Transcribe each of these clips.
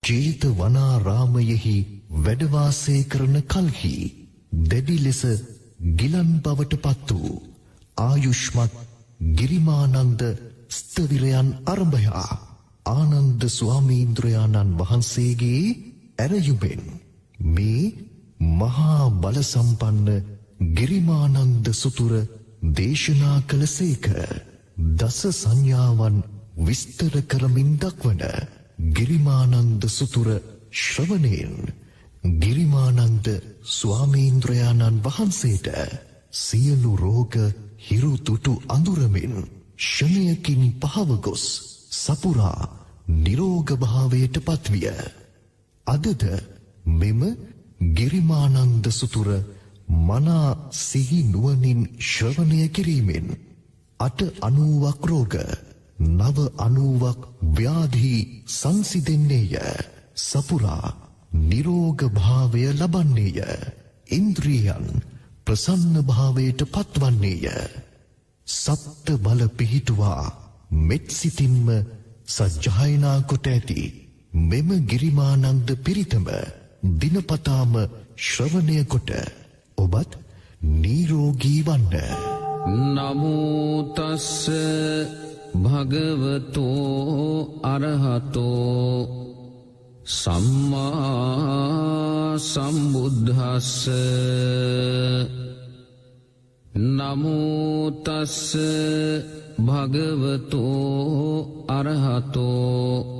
ජේතවනාරාමයෙහි වැඩ වාසය කරන කල්හි දැඩි ලෙස ගිලන් බවට පත් වූ ආයුෂ්මත් ගිරිමානන්ද ස්ථවිරයන් අරඹයා ආනන්ද ස්වාමීන්ද්‍රයාණන් වහන්සේගේ ඇරයුමෙන් මේ මහා බල සම්පන්න ගිරිමානන්ද සුතුර දේශනා කළසේක. දස සංඥාවන් විස්තර කරමින් දක්වන ගිරිමානන්ද සුතුර ශ්‍රවණයෙන් ගිරිමානන්ද ස්වාමීන්ද්‍රයාණන් වහන්සේට සියලු රෝග හිරු තුටු අඳුරමින් ෂණයකින් පහව ගොස් සපුරා නිරෝග භාවයට පත්විය. අදද මෙම ගිරිමානන්ද සුතුර මනා සිහි නුවණින් ශ්‍රවණය කිරීමෙන් 890ක් රෝග 990ක් ව්‍යාධි සංසිඳෙන්නේය. සපුරා නිරෝග භාවය ලබන්නේය. ඉන්ද්‍රියයන් ප්‍රසන්න භාවයට පත්වන්නේය. සප්ත බල පිහිටුවා මෙත් සිතින්ම සජ්ජායනා කොට ඇති මෙම ගිරිමානන්ද පිරිතම දිනපතාම ශ්‍රවණය කොට ඔබත් නිරෝගී වන්න. නමෝ තස්ස භගවතෝ අරහතෝ සම්මා සම්බුද්දස්ස. නමෝ තස්ස භගවතෝ අරහතෝ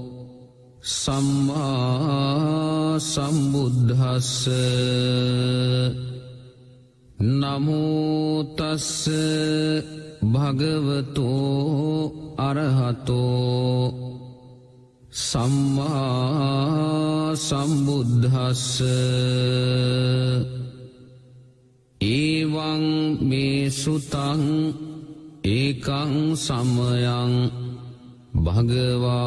සම්මා සම්බුද්දස්ස. නමෝ තස්ස භගවතෝ අරහතෝ සම්මා සම්බුද්දස්ස. ඒවං මේ සුතං ඒකං සමයං භගවා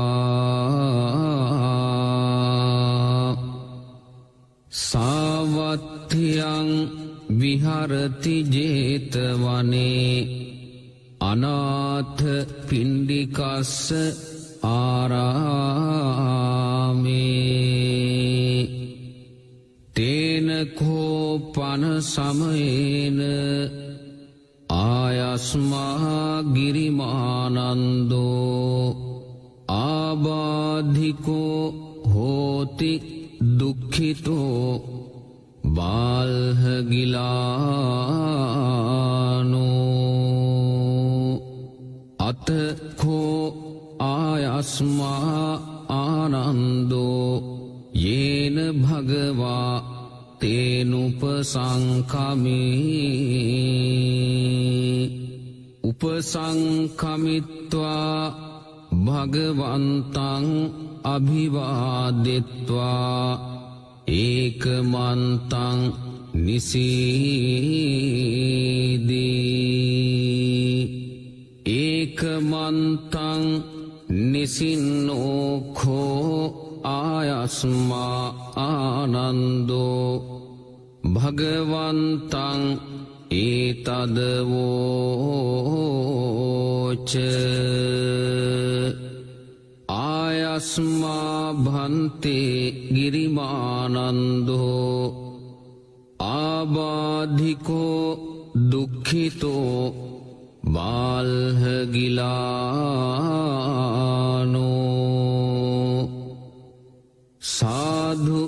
සාවත්තියං විහරති ජේතවනේ අනාථ පිණ්ඩිකස්ස ආරාමේ තේන කෝපන සමයේන ආයස්මා ගිරිමානන්දෝ ආබාධිකෝ හෝති දුක්ඛිතෝ බාල්හගිලානෝ අතකෝ ආයස්මා ආනන්දෝ යේන භගවා තේනුපසංඛමී උපසංඛමිත්වා භගවන්තං අභිවාදෙත්වා ඒකමන්තං නිසීදී. ඒකමන්තං නිසින්නෝඛෝ ආයස්මා ආනන්දෝ භගවන්තං ඒතදවෝච. ආයස්මා භන්තේ ගිරිමානන්දෝ ආබාධිකෝ දුක්ඛිතෝ බාල්හගිලානෝ සාධු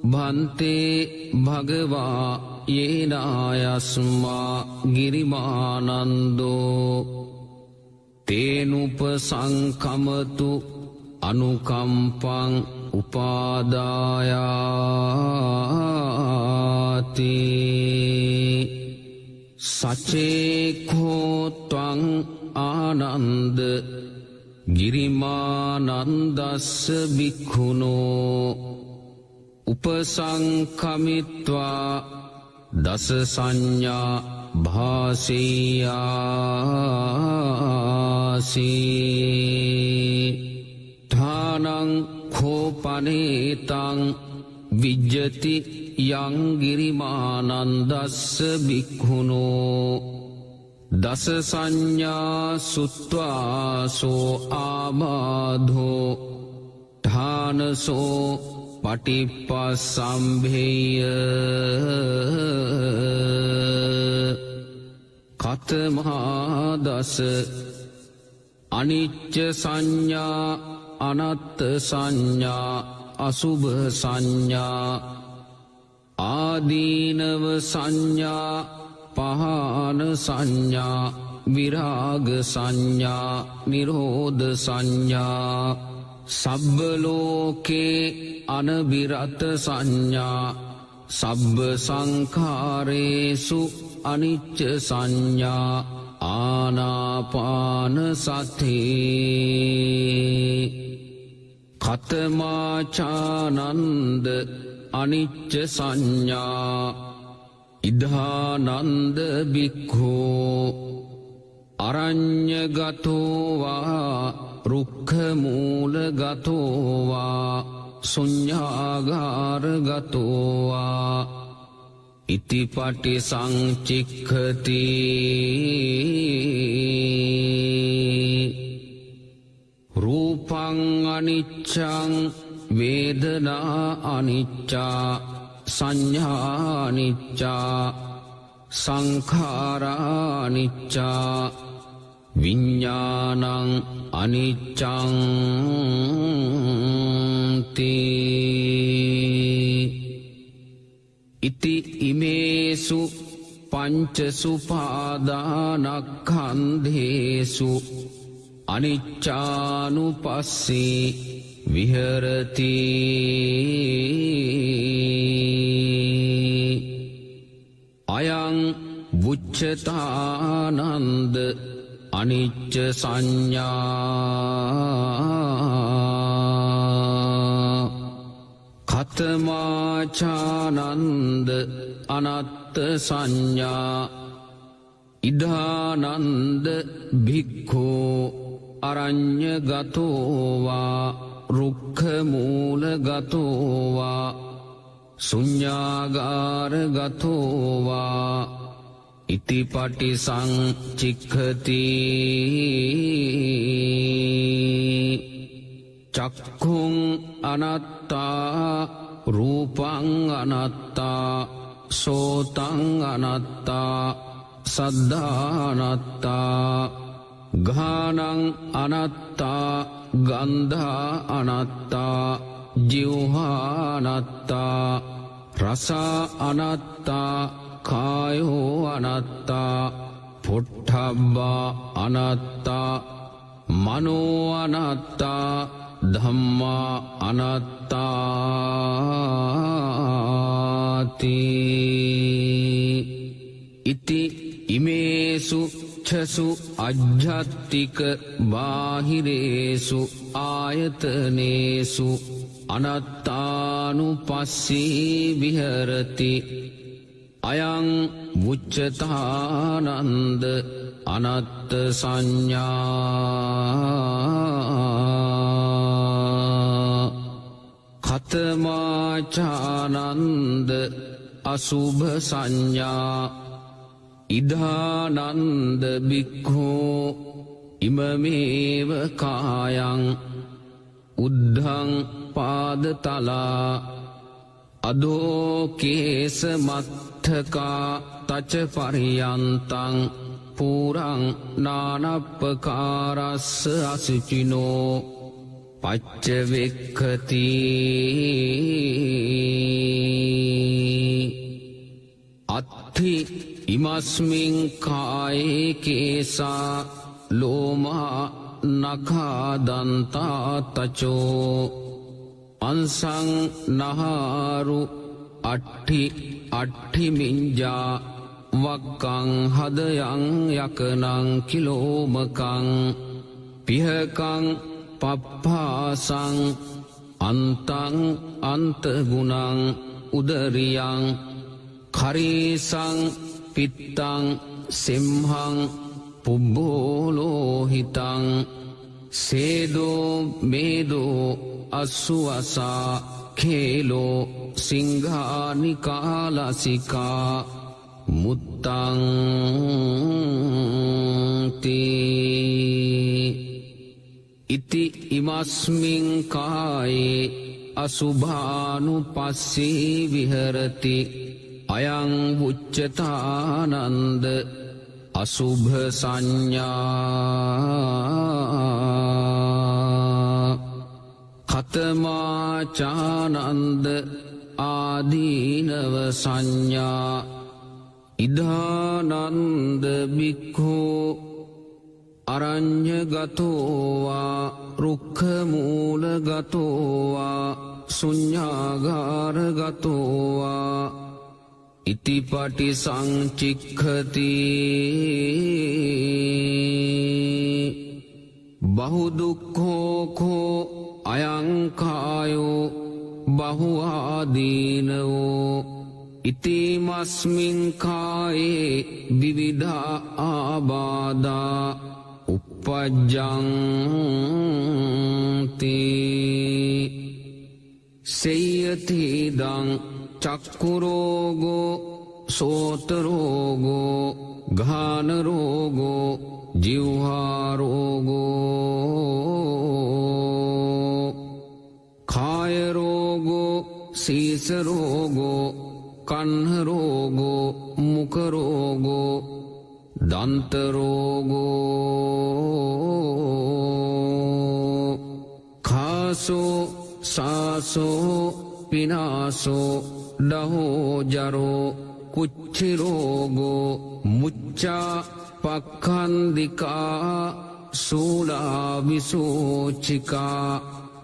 භන්තේ භගවා යේනායස්මා ගිරිමානන්දෝ තේනුපසංඛමතු අනුකම්පං උපාදායාති. සචේකෝ ත්වං ආනන්ද ගිරිමානන්දස්ස භික්ඛුනෝ උපසංඛමිත්වා දස සංඥා භාසීයාසී. ථානං කෝපනේතං විජ්ජති යං ගිරිමානන්දස්ස භික්ඛුනෝ දස සංඥා සුත්වාසෝ ආබාධෝ ඥානසෝ පටිපස්සම්භේය කතමහාදස අනිච්ච සංඥා අනත්ත සංඥා අසුභ සංඥා ආදීනව සංඥා පහන සංඥා විරාග සංඥා නිරෝධ සංඥා සබ්බ ලෝකේ අනබිරත සංඥා සබ්බ සංඛාරේසු අනිච්ච සංඥා ආනාපාන සති කතමාචානන්ද අනිච්ච සංඥා ඉදානන්ද බික්ඛෝ අරඤ්ඤගතෝවා රුක්ඛමූලගතෝවා ශුඤ්ඤාගාරගතෝවා ඉතිපටි සංචික්ඛති රූපං අනිච්ඡං වේදනා අනිච්චා සංඥා අනිච්චා සංඛාරා අනිච්චා විඤ්ඤාණං අනිච්ඡං තී ඉති ඉමේසු පංචසුපාදානස්කන්ධේසු අනිච්චානුපස්සී විහෙරති අයං වුච්ඡතානන්ද අනිච්ච සංඥා කතමාචානන්ද අනත්ත සංඥා ඉදානන්ද භික්ඛෝ අරඤ්ඤගතෝවා රුක්ඛමූලගතෝවා ශුඤ්ඤාගාරගතෝවා ඉතිපටි සංචික්ඛති චක්ඛුං අනත්තා රූපං අනත්තා සෝතං අනත්තා සද්ධානත්තා ගානං අනත්තා ගන්ධා අනත්තා ජීවහානත්තා රස අනත්තා කායෝ අනත්තා පොට්ඨබ්බා අනත්තා මනෝ අනත්තා ධම්මා අනත්තාති ඉති ඉමේසු ඡසු අජ්ජත්තික බාහිරේසු ආයතනේසු අනත්තානුපස්සී විහෙරති අයං වුච්ඡතානන්ද අනත්ත සංඥා කතමාචානන්ද අසුභ සංඥා ඉදානන්ද බික්ඛෝ ඉමමේව කායං උද්ධං පාදතලා අදෝකේස මත්තකා තච පරියන්තං පුරං නානප්පකාරස්ස අසුචිනෝ පච්ච වෙක්ඛති අත්ථි ඉමස්මින් කායේ කේසා ලෝමා නඛා දන්තා තචෝ අංසං නහාරු අට්ඨි මිඤ්ජා වක්කං හදයන් යකනං කිලෝමකං පිහකං පප්පාසං අන්තං අන්තගුණං උදරියං කරේසං පිත්තං සිම්හං පුබ්බෝලෝහිතං සේදෝ මේදෝ අස්සුවසා කේලෝ සිංහානිකාලසිකා මුත්තං තී ඉති ඉමස්මින් කායේ අසුභානුපස්සී විහෙරති අයං උච්චතානන්ද අසුභ සංඥා කතමාචානන්ද ආදීනව සංඥා ඉදානන්ද බික්ඛෝ අරඤ්ඤගතෝවා රුක්ඛමූලගතෝවා ශුඤ්ඤාගාරගතෝවා ඉතිපටි සංචික්ඛති බහුදුක්ඛෝ කෝ අයං කායෝ බහුආදීනෝ ඉතිමස්මින් කායේ විවිධා ආබාධා uppajjanti සේයතිදං චක්කුරෝගෝ සෝතරෝගෝ ගානරෝගෝ ජීවහාරෝගෝ කායරෝගෝ සීසරෝගෝ කන්හරෝගෝ මුකරෝගෝ දන්තරෝගෝ කාසෝ සාසෝ පිනාසෝ ඩහෝජරෝ කුච්චිරෝගෝ මුච්චා පක්ඛන්දිකා සූලා විසෝචිකා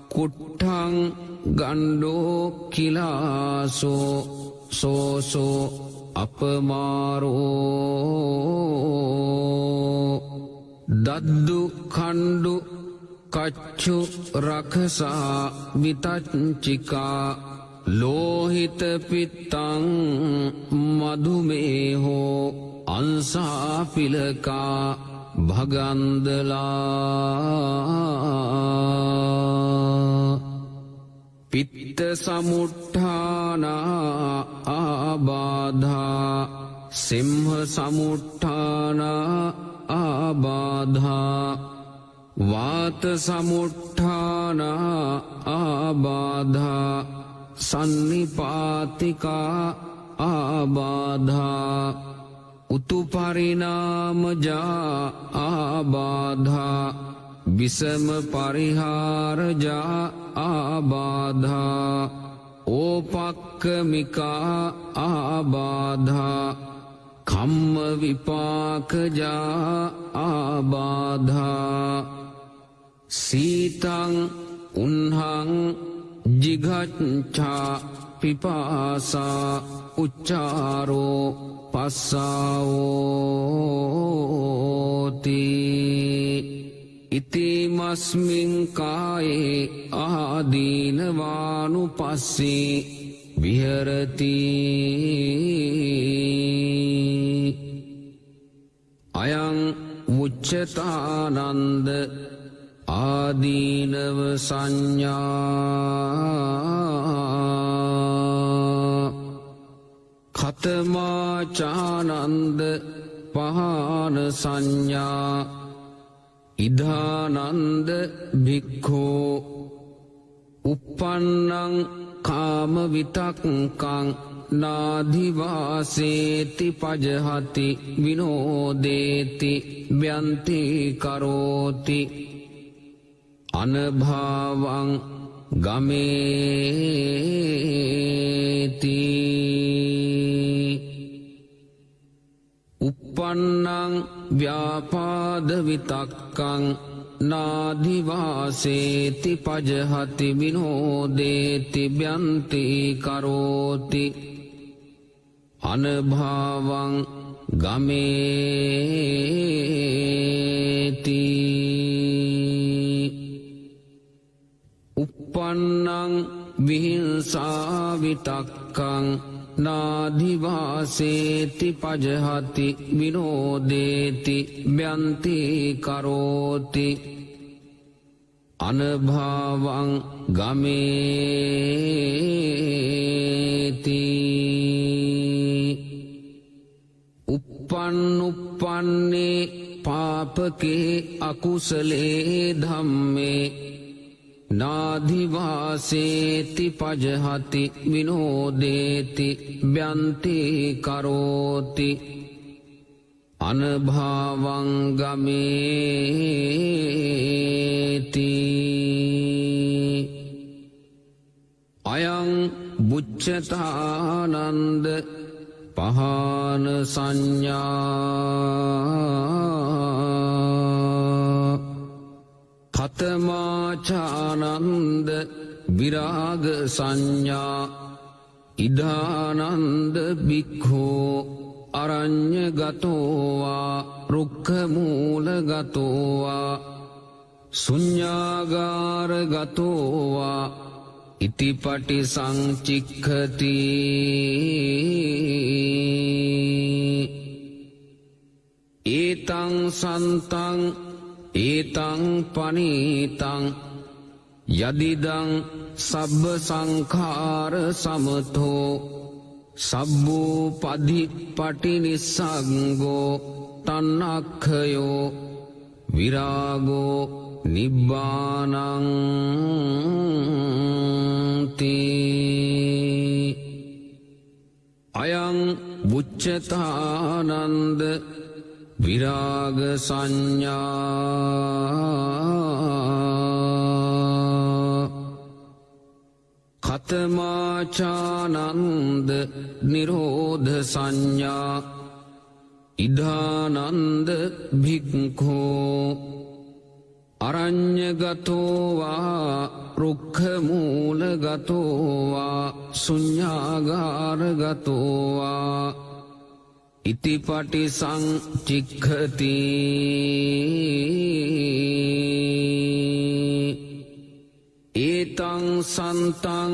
කුට්ඨං ගණ්ඩෝ කිලාසෝ සෝසෝ අපමාරෝ දද්දු කණ්ඩු කච්චු රඛසා විතච්චිකා ලෝහිත පිත්තං මදුමේහෝ අංසාපිලකා භගන්දලා පිත්ත සමුට්ඨානා ආබාධා සිම්හ සමුට්ඨානා ආබාධා වාත සමුට්ඨානා ආබාධා සන්නිපාතිකා ආබාධා උතුපරිණාමජා ආබාධා විසම පරිහාරජා ආබාධා ඕපක්කමිකා ආබාධා කම්ම විපාකජා ආබාධා සීතං උන්හං ජිගච්ඡා පිපාසා උච්චාරෝ පස්සාවෝති ඉතිමස්මින් කායේ ආදීනවානුපස්සී විහෙරති අයං උච්චතානන්ද ආදීනව සංඥා කතමාචානන්ද පහන සංඥා ඉදානන්ද භික්ඛෝ uppannං කාම විතක්කං නාධිවාසේති පජහති විනෝදේති ව්‍යන්ති කරෝති අනභාවං ගමේති uppannං ව්‍යාපාද විතක්කං නාධිවාසේති පජහති විනෝදේති ව්‍යන්ති කරෝති අනභාවං ගමේති uppannං විහිංසා විතක්කං නාධිවාසේති පජහති විනෝදේති ව්‍යන්ති කරෝති අනභාවං ගමේති uppannuppanne පාපකේ අකුසලේ ධම්මේ නාධිවාසේති පජහති විනෝදේති බ්‍යන්ති කරෝති අනභාවං ගමේති අයං බුච්චතානන්ද පහන සංඥා කතමාචානන්ද විරාග සංඥා ඉදානන්ද බික්ඛෝ අරඤ්‍ය ගතෝවා රුක්ඛ මූල ගතෝවා ශුඤ්ඤාගාර ගතෝවා ඉතිපටි සංචික්ඛති ඒතං සන්තං ඒතං පනීතං යදිදං සබ්බ සංඛාර සමතෝ සබ්බෝ පදිප්පටි නිස්සග්ගෝ තන්නක්ඛයෝ විරාගෝ නිබ්බානං තී අයං බුච්චතානන්ද විරාග සංඥා කතමාචානන්ද නිරෝධ සංඥා ඉදානන්ද භික්ඛෝ අරඤ්‍යගතෝවා රුක්ඛ මූලගතෝවා ශුඤ්ඤාගාරගතෝවා ඉතිපටි සංචික්ඛති ඒතං සන්තං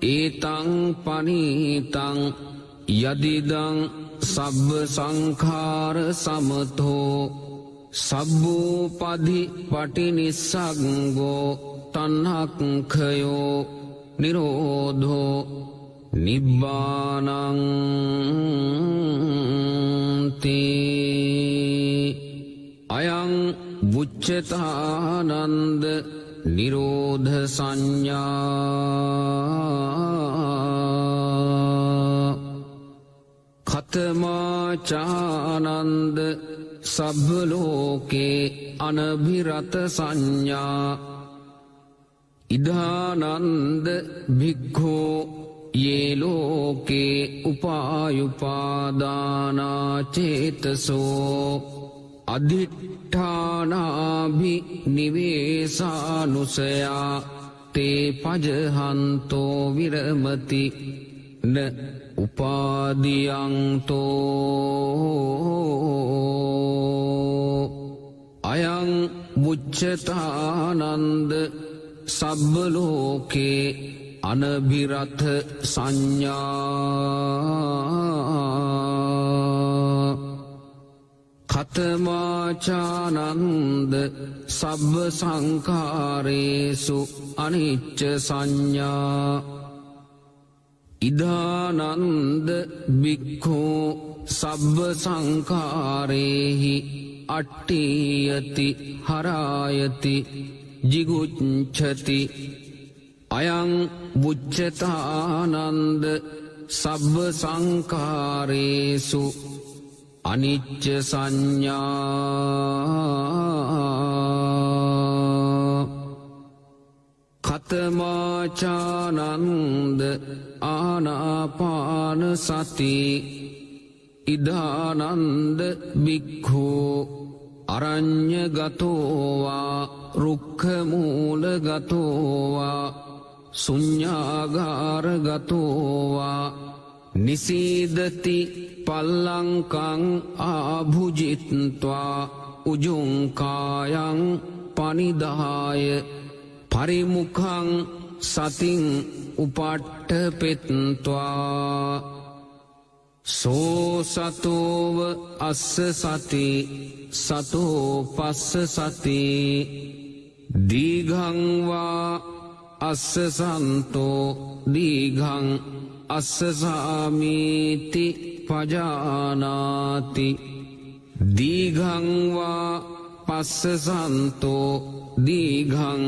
ඒතං පනීතං යදිදං සබ්බ සංඛාර සමතෝ සබ්බෝ පදිපටි නිස්සග්ගෝ තණ්හක්ඛයෝ නිරෝධෝ නිබ්බානං තී අයං බුච්චතානන්ද නිරෝධ සංඥා කතමාචානන්ද සබ්බ ලෝකේ අනභිරත සංඥා ඉදානන්ද භික්ඛෝ යේ ලෝකේ උපායුපාදානා චේතසෝ අදිඨානාභි නිවේසානුසයා තේ පජහන්තෝ විරමති න උපාදියන්තෝ අයං බුච්චතානන්ද සබ්බ ලෝකේ අනභිරත සංඥා කතමාචානන්ද සබ්බ සංඛාරේසු අනිච්ච සංඥා ඉදානන්ද බික්ඛෝ සබ්බ සංඛාරේහි අට්ඨියති හරායති ජිගුච්ඡති අයං බුච්චතානන්ද සබ්බ සංඛාරේසු අනිච්ච සංඥා කතමාචානන්ද ආනාපාන සති ඉදානන්ද බික්ඛෝ අරඤ්‍යගතෝවා රුක්ඛ මූලගතෝවා ශුඤ්ඤාගාරගතෝවා නිසීදති පල්ලංකං ආභුජිත්වා උජුං කායං පනිදාය පරිමුඛං සතින් උපට්ඨපෙත්වා සෝ සතෝව අස්ස සති සතෝ පස්ස සති දීඝං වා අස්ස සන්තෝ දීඝං අස්ස සාමීති පජානාති දීඝං වා අස්සසන්තෝ දීඝං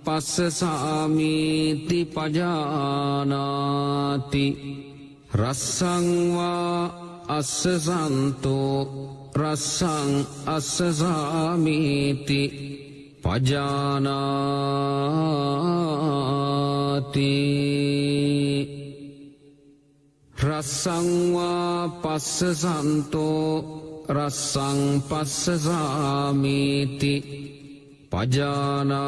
පස්සසාමීති පජානාති රස්සංවා අස්සසන්තෝ රස්සං අස්සසාමීති පජානාති රස්සංවා පස්සසන්තෝ රස්සං පස්සසාමීති පජානාති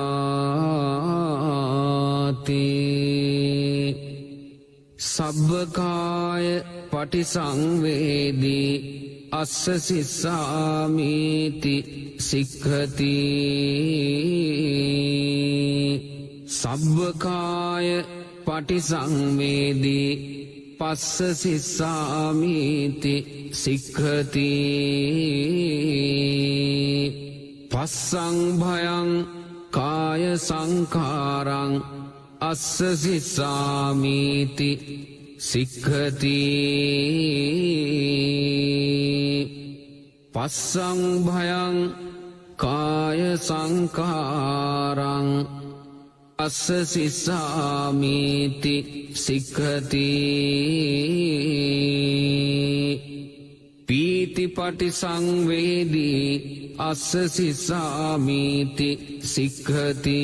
සබ්බකාය පටිසංවේදී අස්ස සිස්සාමීති සික්ඛති සබ්බකාය පටිසංවේදී පස්ස සිස්සාමීති සික්ඛති පස්සං භයං කාය සංඛාරං අස්ස සිස්සාමීති සික්ඛති පස්සං භයං කාය සංඛාරං අස්ස සිස්සාමීති සික්ඛති පීතිපටි සංවේදී අස්ස සිස්සාමීති සික්ඛති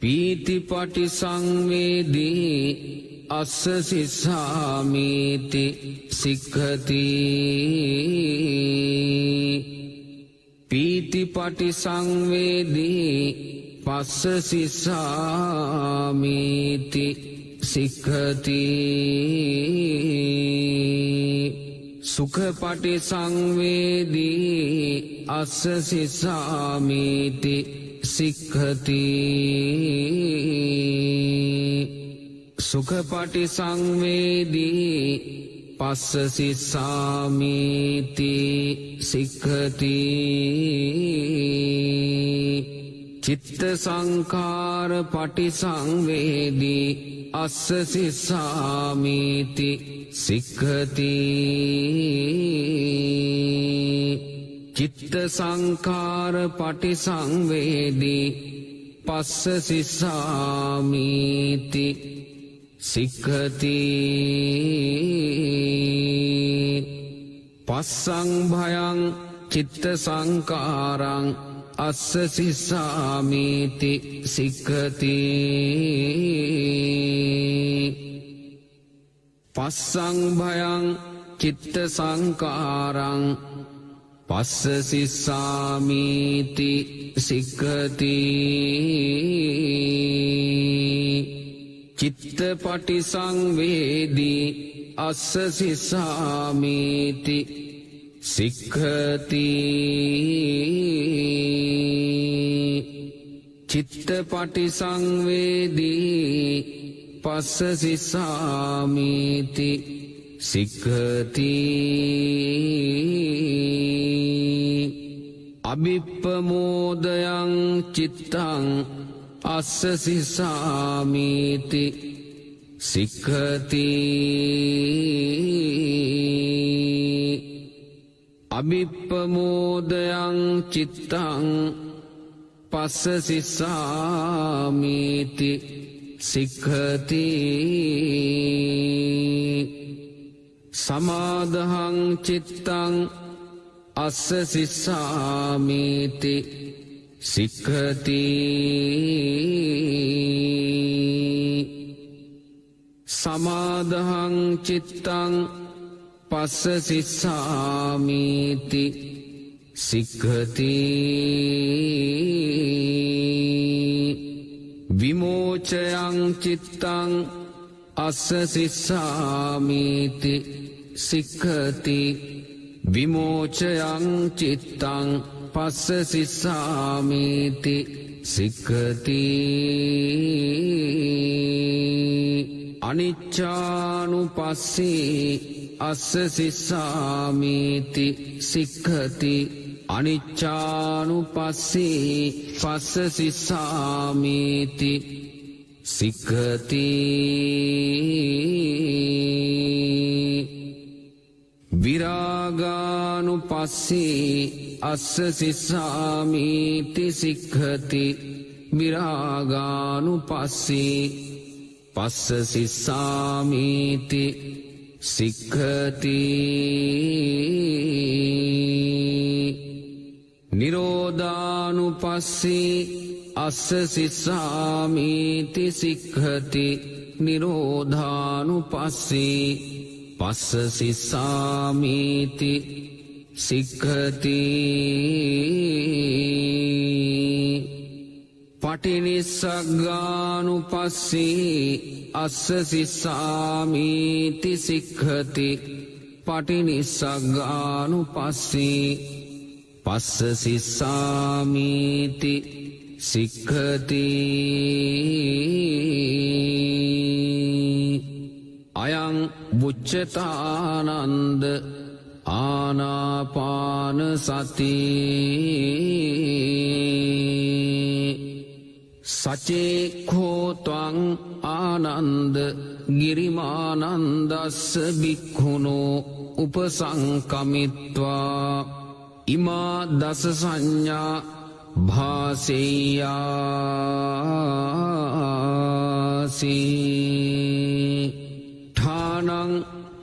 පීතිපටි සංවේදී අස්ස සිස්සාමීති සික්ඛති පීතිපටි සංවේදී පස්ස සිස්සාමීති සික්ඛති සුඛපටි සංවේදී අස්ස සිස්සාමීති සික්ඛති සුඛපටි සංවේදී පස්ස සිස්සාමීති සික්ඛති චිත්ත සංඛාර පටි සංවේදී අස්ස සිස්සාමීති සික්ඛති චිත්ත සංඛාර පටි සංවේදී පස්ස සිස්සාමීති සික්ඛති පස්සං භයං චිත්ත සංඛාරං අස්ස සිස්සාමීති සික්ඛති පස්සං භයං චිත්ත සංඛාරං පස්ස සිස්සාමීති සික්ඛති චිත්තපටි සංවේදී අස්ස සිස්සාමීති සික්ඛති චිත්තපටි සංවේදී පස්ස සිස්සාමීති සික්ඛති අභිප්පමෝදයං චිත්තං අස්ස සිස්සාමීති සික්ඛති අභිප්පමෝදයං චිත්තං පස්ස සිස්සාමීති සික්ඛති සමාදහං චිත්තං අස්ස සිස්සාමීති සික්ඛති සමාදහං චිත්තං පස්ස සිස්සාමීති සික්ඛති විමෝචයං චිත්තං අස්ස සිස්සාමීති සික්ඛති විමෝචයං චිත්තං පස්ස සිස්සාමීති සික්ඛති අනිච්චානුපස්සී අස්ස සිස්සාමීති සික්ඛති අනිච්චානුපස්සී පස්ස සිස්සාමීති සික්ඛති විරාගානුපස්සේ අස්ස සිස්සාමීති සික්ඛති විරාගානුපස්සේ පස්ස සිස්සාමීති සික්ඛති නිරෝධානුපස්සේ අස්ස සිස්සාමීති සික්ඛති නිරෝධානුපස්සේ පස්ස සිස්සාමීති සික්ඛති පටිනිස්සග්ගානුපස්සේ අස්ස සිස්සාමීති සික්ඛති පටිනිස්සග්ගානුපස්සේ පස්ස සිස්සාමීති සික්ඛති අයං බුච්චතානන්ද ආනාපාන සති සචේඛෝ ත්වං ආනන්ද ගිරිමානන්දස්ස බික්ඛුනෝ උපසංකමිත්වා ඉමා දස සංඥා භාසෙය්‍යාසී ඨානං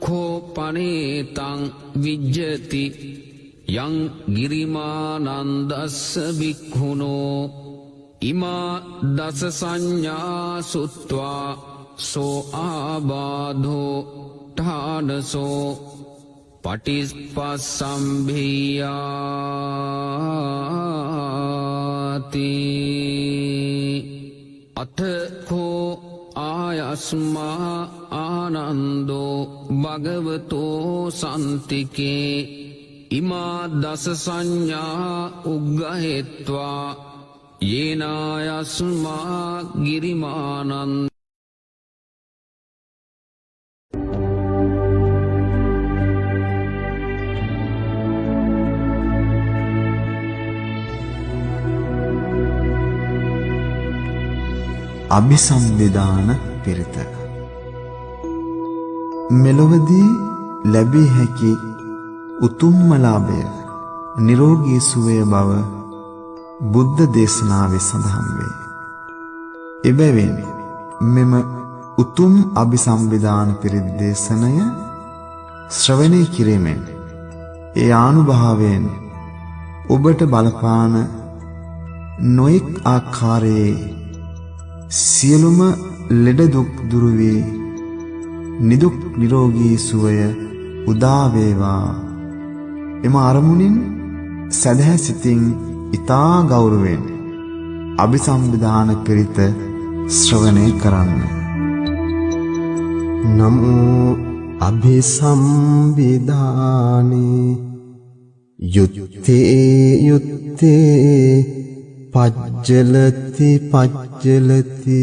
කෝපනේතං විජ්ජති යං ගිරිමානන්දස්ස බික්ඛුනෝ ඉමා දස සංඥා සුත්වා සෝ ආබාධෝ ඨානසෝ පටිස්පස්සම්භියාති අතකෝ ආයස්මා ආනන්දෝ භගවතෝ සන්තිකේ ඉමා දස සංඥා උග්ගහෙත්වා යේනායස්මා ගිරිමානන්ද අභිසම්බිදාන පිරිත මෙලොවදී ලැබිය හැකි උතුම්ම ලාභය නිරෝගී සුවය බව බුද්ධ දේශනාවේ සඳහන් වේ. එබැවින් මෙම උතුම් අභිසම්බිදාන පිරිත් දේශනය ශ්‍රවණය කිරීමෙන් ඒ ආනුභාවයෙන් ඔබට බලපාන නොඑක් ආකාරයේ සියලුම ලෙඩ දුක් දුරු වී නිදුක් නිරෝගී සුවය උදා වේවා. එම අරමුණින් සදහැ සිතින් ඊතා ගෞරවයෙන් අභිසම්බිදාන පිරිත ශ්‍රවණය කරන්න. නමෝ අභිසම්බිදානේ යුත්තේ යුත්තේ පජ්ජලති පජ්ජලති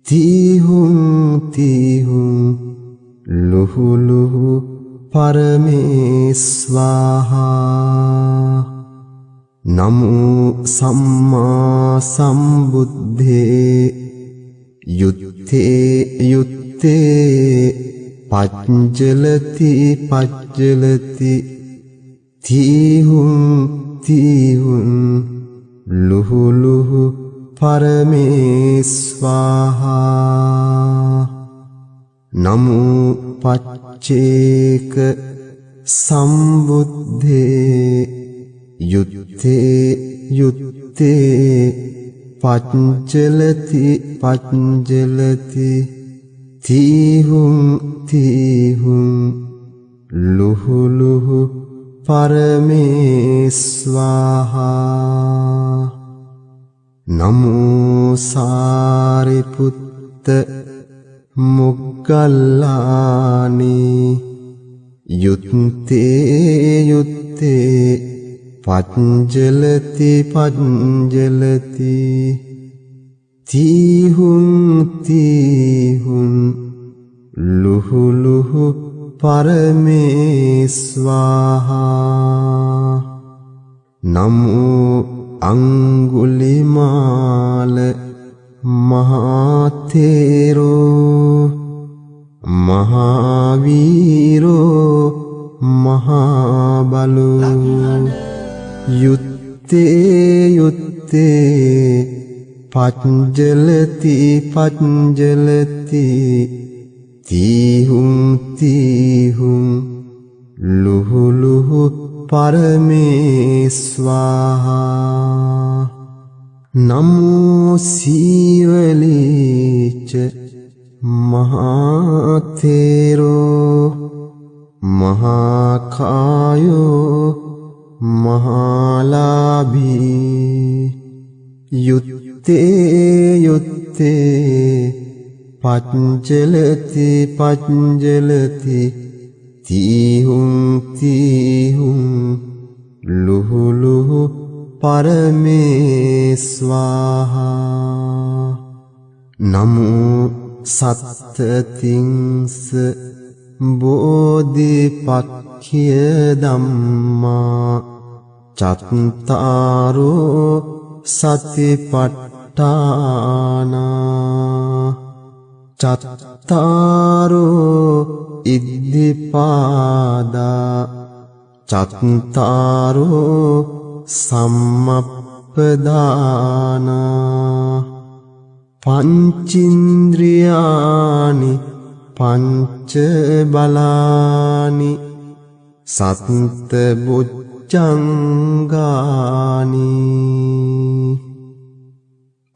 තීහුං තීහුං ලුහු ලුහු පරමේස්වාහා නමෝ සම්මා සම්බුද්දේ යුත්තේ යුත්තේ පජ්ජලති පජ්ජලති තීහුං තීහුං ලුහු ලුහු පරමේස්වාහා නමෝ පච්චේක සම්බුද්දේ යුත්තේ යුත්තේ පච්චලති පච්චලති තීහුං තීහුං ලුහු ලුහු පරමේස්වාහා නමෝ සාරිපුත්ත මොග්ගල්ලානේ යුත්තේ යුත්තේ පංජලති පංජලති තීහුං තීහුං ලුහු ලුහු පරමේස්වාහා නමෝ අංගුලිමාල මහතේරෝ මහාවීරෝ යුත්තේ යුත්තේ පච්ජලති පච්ජලති තීහුම් තීහුම් ලුහු ලුහු පරමේස්වාහා නමෝ සීවලීච මහාතේරෝ මහාකායෝ මහාලාභී යුත්තේ යුත්තේ පච්ජලති පච්ජලති තීහුම් තීහුම් ලුහු ලුහු පරමේස්වාහා නමෝ සත්තතිංස බෝධිපක්ඛිය ධම්මා චත්තාරෝ සතිපට්ඨානා චත්තාරෝ ඉද්ධිපාදා චත්තාරෝ සම්මප්පදානා පංචින්ද්‍රියානි පංච බලානි සත්ත බුද්ධංගානි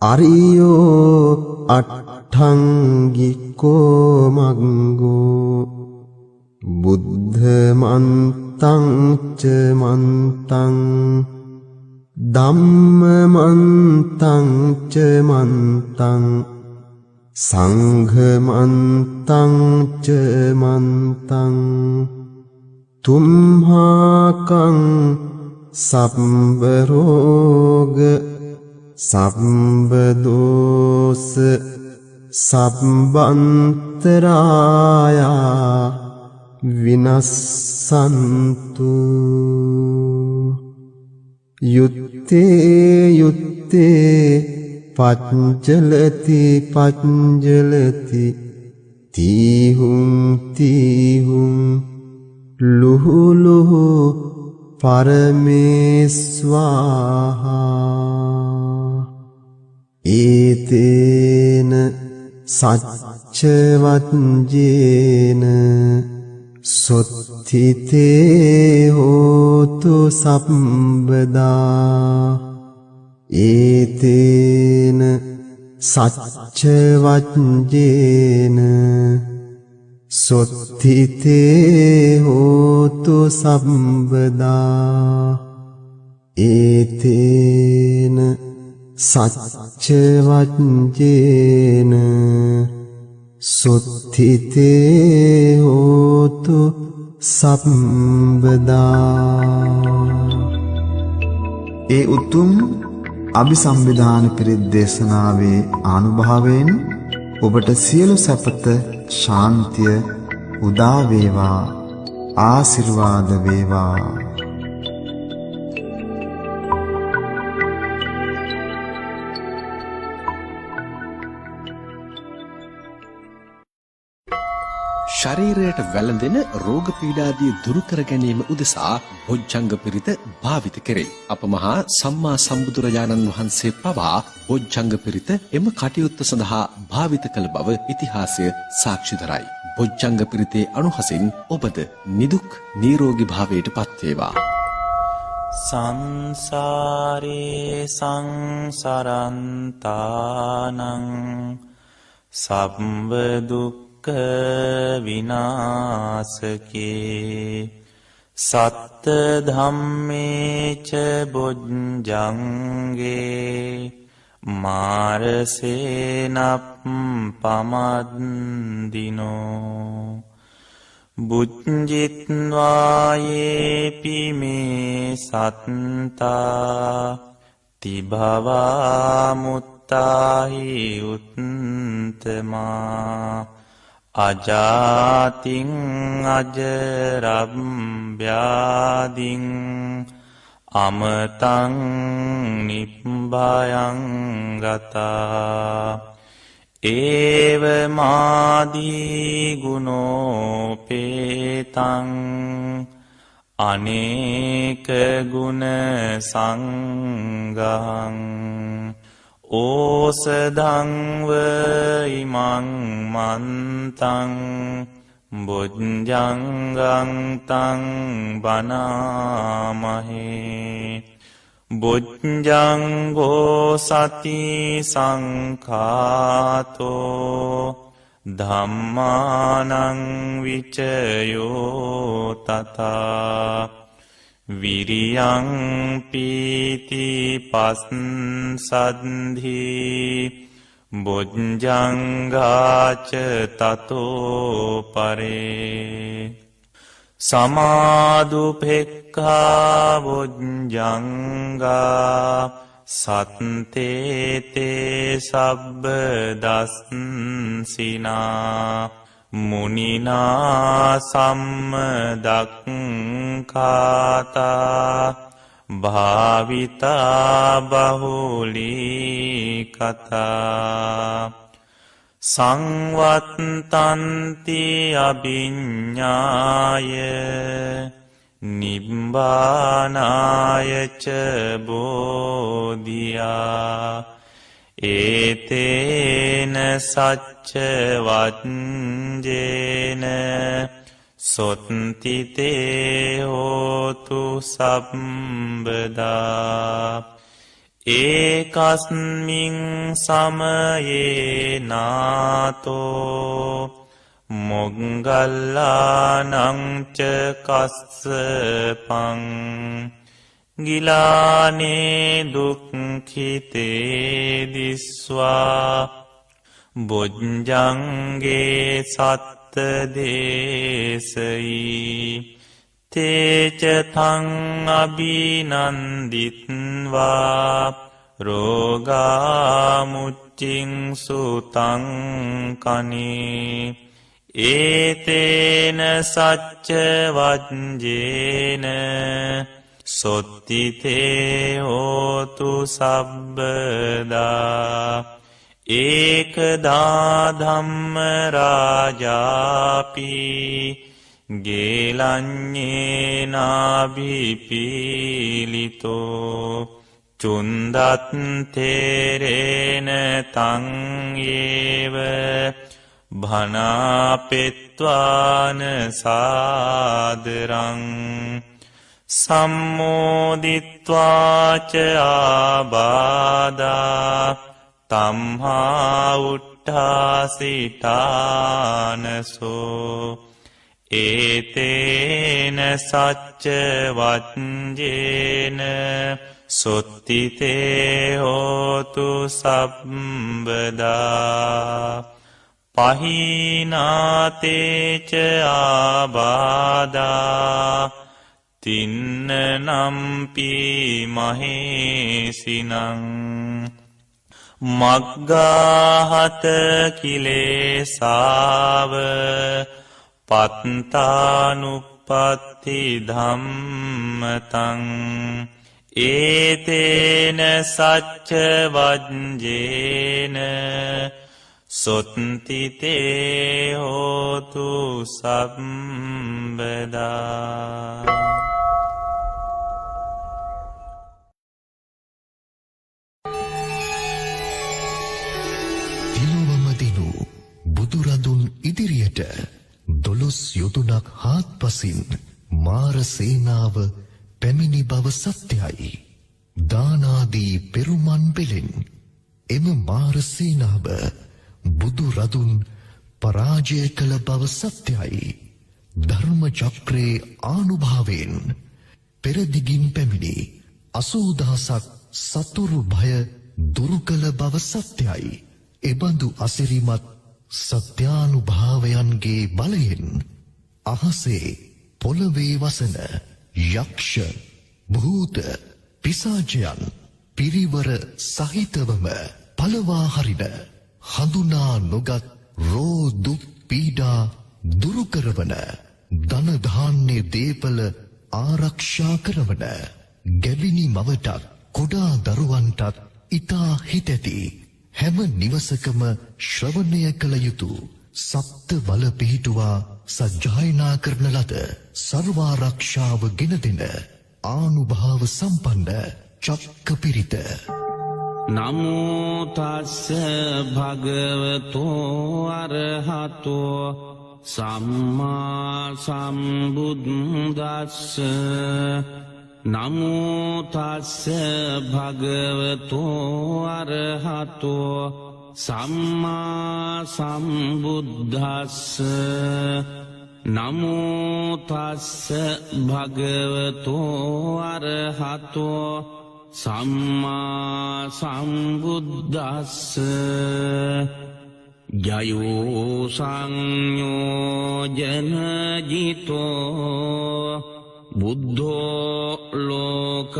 අරියෝ අට්ඨංගිකෝ මග්ගෝ බුද්ධ මන්තං ච මන්තං ධම්ම මන්තං ච මන්තං සංඝ මන්තං ච මන්තං තුම්හාකං සම්බ රෝග සම්බ දෝස සම්බන්තරායා විනස්සන්තු යුත්තේ යුත්තේ පච්ජලති පච්ජලති තීහුම් තීහුම් ලුහු ලුහු පරමේස්වාහා ඒතේන සච්චවත්ජේන සොත්තිතේ හෝතු සම්බදා ඒතේන සච්චවත්ජේන සොත්තිතේ හෝතු සම්බදා ඒතේන සච්චවත්ජේන සොත්තිතේ හෝතු සම්බදා ඒ උතුම් අභිසම්විධාන පිරිත් දේශනාවේ ආනුභාවයෙන් ඔබට සියලු සැපත ශාන්තිය උදා වේවා ආශිර්වාද වේවා. ශරීරයට වැළඳෙන රෝග පීඩාදී දුරු කර ගැනීම උදෙසා බොජ්ජංග පිරිත භාවිත කෙරේ. අප මහා සම්මා සම්බුදුරජාණන් වහන්සේ පවා බොජ්ජංග පිරිත එම කටයුත්ත සඳහා භාවිත කළ බව ඉතිහාසය සාක්ෂි දරයි. බොජ්ජංග පිරිතේ අනුහසින් ඔබද නිදුක් නිරෝගී භාවයට පත් වේවා. සංසාරේ සංසරන්තානං සම්බ දුක්ඛ විනාශකේ සත්ත ධම්මේච බොජ්ජංගේ මාරසේනප්පමද්දිනෝ බුද්ධිත්වායේපි මේ සත්තා තිභවා මුත්තාහි උත්තමා අජාතින් අජරබ්භ්‍යාදින් අමතං නිබ්බයං ගතා ඒව මාදී ගුණෝපේතං අනේක ගුණ සංගහං ඕසදංව ඉමං මන්තං බොජ්ජංගං තං බනාමහේ බොජ්ජංගෝ සති සංඛාතෝ ධම්මානං විචයෝ තථා විරියං පීති පස්සද්ධි බොජ්ජංගාච තතෝ පරේ සමාදුපෙක්ඛා බොජ්ජංගා සත්තේතේ සබ්බ දස්සිනා මුනිනා සම්මදක්ඛාතා භාවිතා බහුලී කතා සංවත්තන්ති අභිඤ්ඤාය නිබ්බානායච බෝධියා ඒතේන සච්ච වච්ජේන සොත්තිතේ හෝතු සම්බදා ඒකස්මින් සමයේ නාතෝ මොග්ගල්ලානං ච කස්සපං ගිලානේ දුක්ඛිතේ දිස්වා බොජ්ජංගේ සත්ත දේසයි තේච තං අභිනන්දිත්වා රෝගා මුච්චින් සුතං කනේ ඒතේන සච්ච වජ්ජේන සොත්තිතේ හෝතු සබ්බදා ඒකදා ධම්ම රාජාපි ගේලඤ්ඤේනාභිපීලිතෝ චුන්දත් තේරේන තං ඒව භනාපෙත්වාන සාදරං සම්මෝදිත්වාච ආබාධා තම්හා උට්ඨාසිතානසෝ ඒතේන සච්ච වච්ජේන සොත්තිතේ හෝතු සම්බදා පහිනාතේච ආබාධා තින්න නම්පි මහේසිනං මග්ගාහත කිලේසාව පත්තානුප්පත්ති ධම්මතං ඒතේන සච්ච වජ්ජේන සොත්තිතේ හෝතු සම්බදා තිලුවමදිනු බුදුරදුන් ඉදිරියට 12 යොදුනක් හාත්පසින් මාර සේනාව පැමිණි බව සත්‍යයි. දානාදී පෙරුමන් පෙළෙන් එම මාර සේනාව බුදු රදුන් පරාජය කළ බව සත්‍යයි. ධර්ම චක්‍රේ ආනුභාවයෙන් පෙරදිගින් පැමිණි 80000ක් සතුරු භය දුරු කළ බව සත්‍යයි. එබඳු අසිරිමත් සත්‍යානුභාවයන්ගේ බලයෙන් අහසේ පොළවේ වසන යක්ෂ භූත පිසාචයන් පිරිවර සහිතවම පළවා හරින හඳුනා නොගත් රෝ දුක් පීඩා දුරු කරවන ධන ධාන්‍ය දීපල ආරක්ෂා කරවන ගැබිනි මවටත් කුඩා දරුවන්ටත් ඊතා හිතැති හැම නිවසකම ශ්‍රවණය කළ යුතු සප්ත බල පිහිටුවා සජ්ජායනා කරන ලද සර්වාරක්ෂාව ගෙන දෙන ආනුභාව සම්පන්න චක්ක පිරිත. නමෝ තස්ස භගවතෝ අරහතෝ සම්මා සම්බුද්දස්ස. නමෝ තස්ස භගවතෝ අරහතෝ සම්මා සම්බුද්දස්ස. නමෝ තස්ස භගවතෝ අරහතෝ සම්මා සම්බුද්දස්ස. ජයෝ සංයෝජන ජිතෝ බුද්ධෝ ලෝකග්ගනායකෝ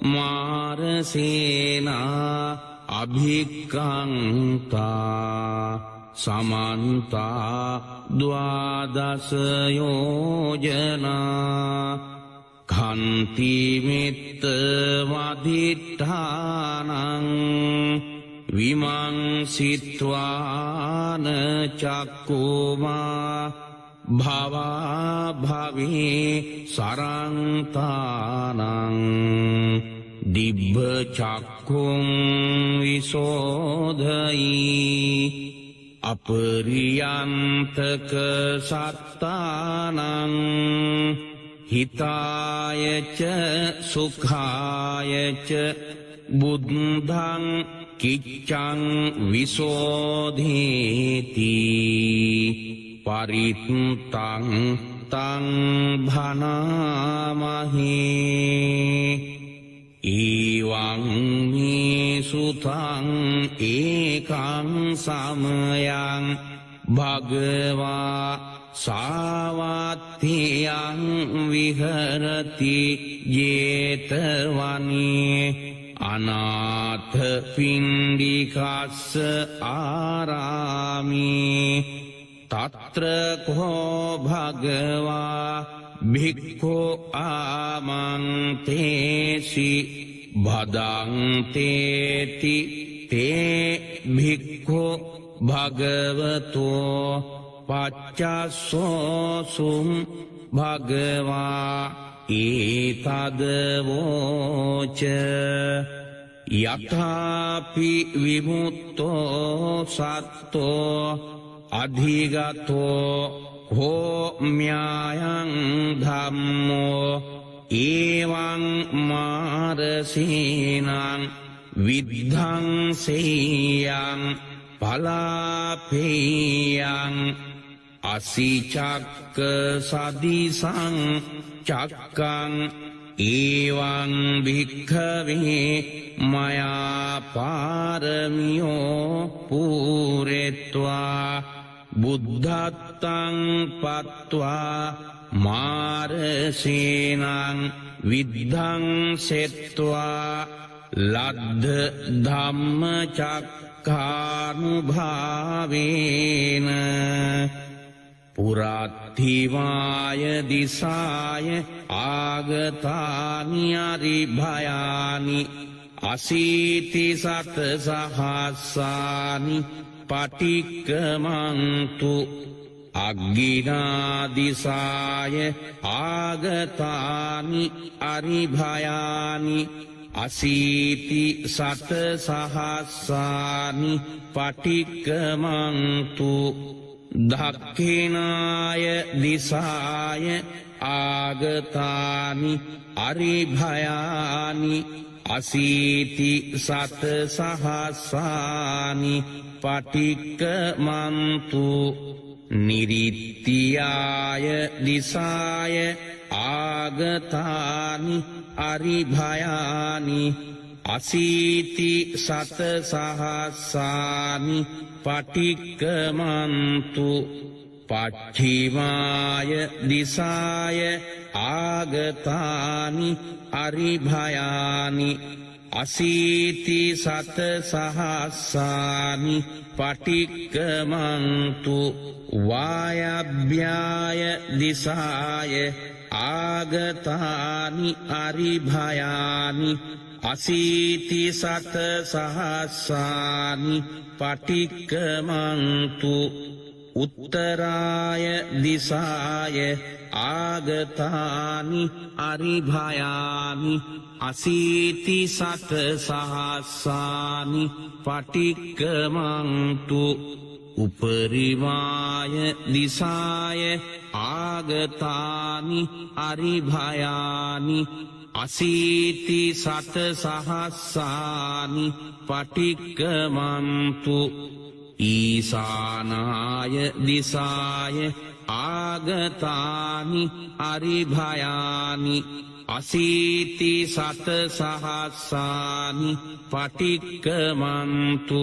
මාරසේනා අභික්ඛන්තා සමන්තා ද්වාදස යෝජනා ඛන්ති මිත්ත වදිඨානං විමංසිත්වාන චක්කුමා භවා භවී සරන්තානං දිබ්බ චක්කුං විසෝධයි අපරියන්තක සත්තානං හිතායච සුඛායච බුද්ධං කිච්ඡං විසෝධේති පරිත්තං තං භනාමහේ. ඊවං මේ සුතං ඒකං සමයං භගවා සාවත්තියං විහරති ජේතවනේ අනාථ පින්ඩිකස්ස ආරාමේ තත්‍ර කෝ භගවා භික්ඛෝ ආමන්තේසි භදන්තේති තේ භික්ඛෝ භගවතෝ පච්චස්සෝසුම් භගවා ඒතදවෝච යථාපි විමුක්තෝ සත්තෝ අධිගතෝ හෝම්‍යායං ධම්මෝ ඒවං මාරසීනං විද්ධං සේයං පලාපේයං අසිචක්ක සදිසං චක්කං ඒවං භික්ඛවේ මයා පාරමියෝ පූරෙත්වා බුද්ධත්තං පත්වා මාරසේනං විද්ධං සෙත්වා ලද්ද ධම්ම චක්ඛානුභාවේන පුරාත්ථිවාය දිසාය ආගතානි අරිභයානි අසීති සත සහස්සානි පටික්කමන්තු අග්ගිනාදිසාය ආගතානි අරිභයානි අසීති සත සහස්සානි පටික්කමන්තු දක්ඛිනාය දිසාය ආගතානි අරිභයානි අසීති සත සහස්සානි පටික්කමන්තු නිරිත්තියාය දිසාය ආගතානි අරිභයානි අසීති සත සහස්සානි පටික්කමන්තු පච්චිමාය දිසාය ආගතානි අරිභයානි අසීති සත සහස්සානි පටික්කමන්තු වායභ්‍යාය දිසාය ආගතානි අරිභයානි අසීති සත සහස්සානි පටික්කමන්තු උත්තරාය දිසාය ආගතානි අරිභයානි අසීති සත සහස්සානි පටික්කමන්තු උපරිමාය දිසාය ආගතානි අරිභයානි අසීති සත සහස්සානි පටික්කමන්තු ඊසානාය දිසාය ආගතානි අරිභයානි අසීති සත සහස්සානි පටික්කමන්තු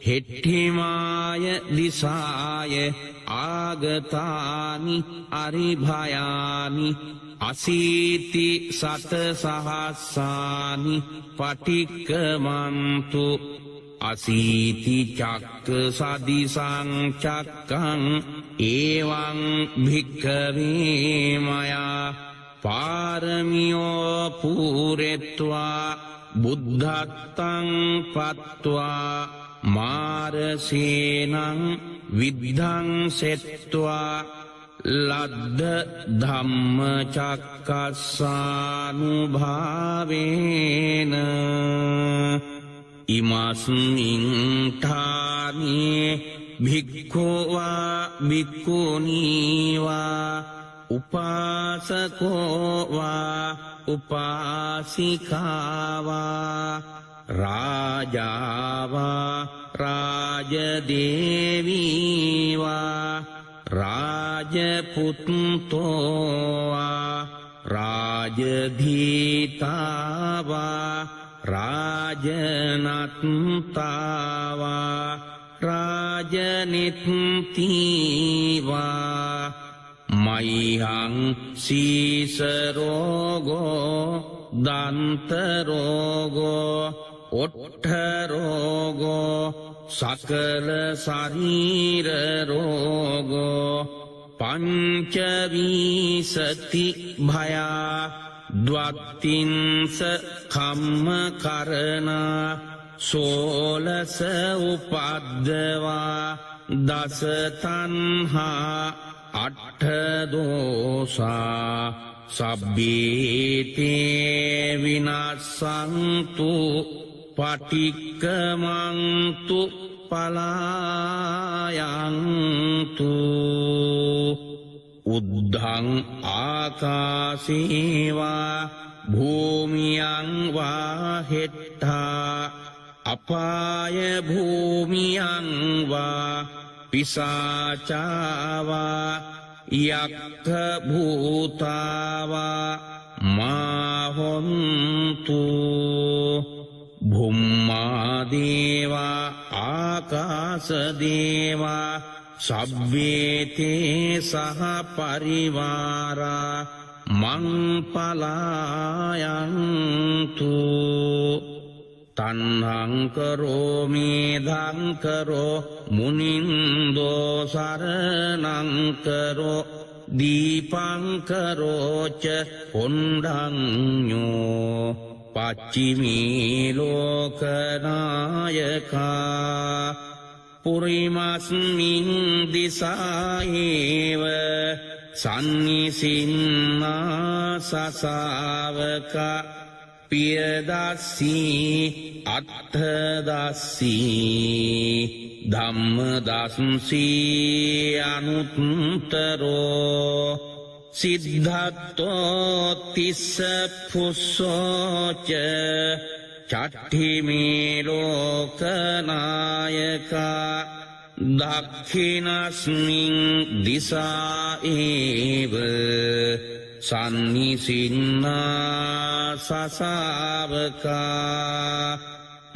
හෙට්ඨිමාය දිසාය ආගතානි අරිභයානි අසීති සත සහස්සානි පටික්කමන්තු අසීති චක්ක සදිසං චක්කං ඒවං භික්ඛවේ මයා පාරමියෝ පූරෙත්වා බුද්ධත්තං පත්වා මාරසේනං විද්ධං සෙත්වා ලද්ද ධම්ම චක්කස්සානුභාවේන ඉමස්මින් ඨානේ භික්ඛුවා භික්ඛුනීවා උපාසකෝවා උපාසිකාවා රාජාවා රාජදේවීවා රාජපුත්තෝවා රාජධීතාවා රාජනත්තාවා රාජනිත්තිවා මයිහං සීසරෝගෝ දන්තරෝගෝ ඔට්ඨරෝගෝ සකල ශරීරරෝගෝ පංචවිසති භයා ද්වත්තින්ස කම්ම කරනා සෝලස උපද්දවා දස තණ්හා අට්ඨ දෝසා සබ්බීතේ විනාසන්තු පටික්කමන්තු පලායන්තු උද්ධං ආකාසේවා භූමියං වා හෙට්ඨා අපාය භූමියං වා පිසාචාවා යක්ඛ භූතාවා මාහොන්තු භුම්මා දේවා ආකාශ දේවා සබ්බේතේ සහ පරිවාරා මං පලායන්තු තණ්හං කරෝ මේධං කරෝ මුනින්දෝ සරණං කරෝ දීපං කරෝච කොණ්ඩඤ්ඤෝ පච්චිමී ලෝකනායකා පුරිමස්මින් දිසායේව සන්නිසින්නා සසාවකා පියදස්සී අත්ථදස්සී ධම්මදස්සී අනුත්තරෝ සිද්ධත්තෝ තිස්ස පුස්සෝච චට්ඨිමේ ලෝකනායකා දක්ඛිනස්මින් දිසා ඒව සන්නිසින්නා සසාවකා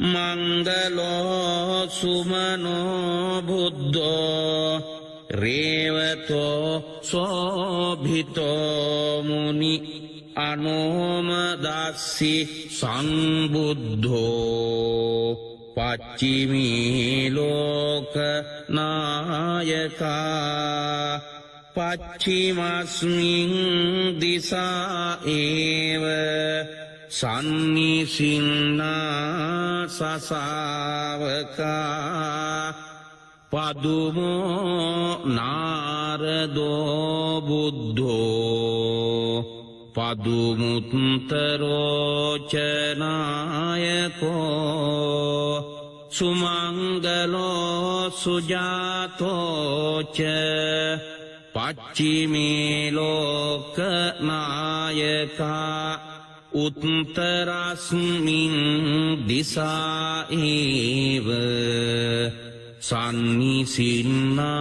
මංගලෝ සුමනෝ බුද්ධෝ රේවතෝ සෝභිතෝ මුනි අනෝමදස්සි සංබුද්ධෝ පච්චිමී ලෝක නායකා පච්චිමස්මින් දිසා ඒව සන්නිසින්නා සසාවකා පදුමෝ නාරදෝ බුද්ධෝ පදුමුත්තරෝචනායකෝ සුමංගලෝ සුජාතෝච පච්චිමේ ලෝකනායකා උත්තරස්මින් දිසායිව සන්නිසින්නා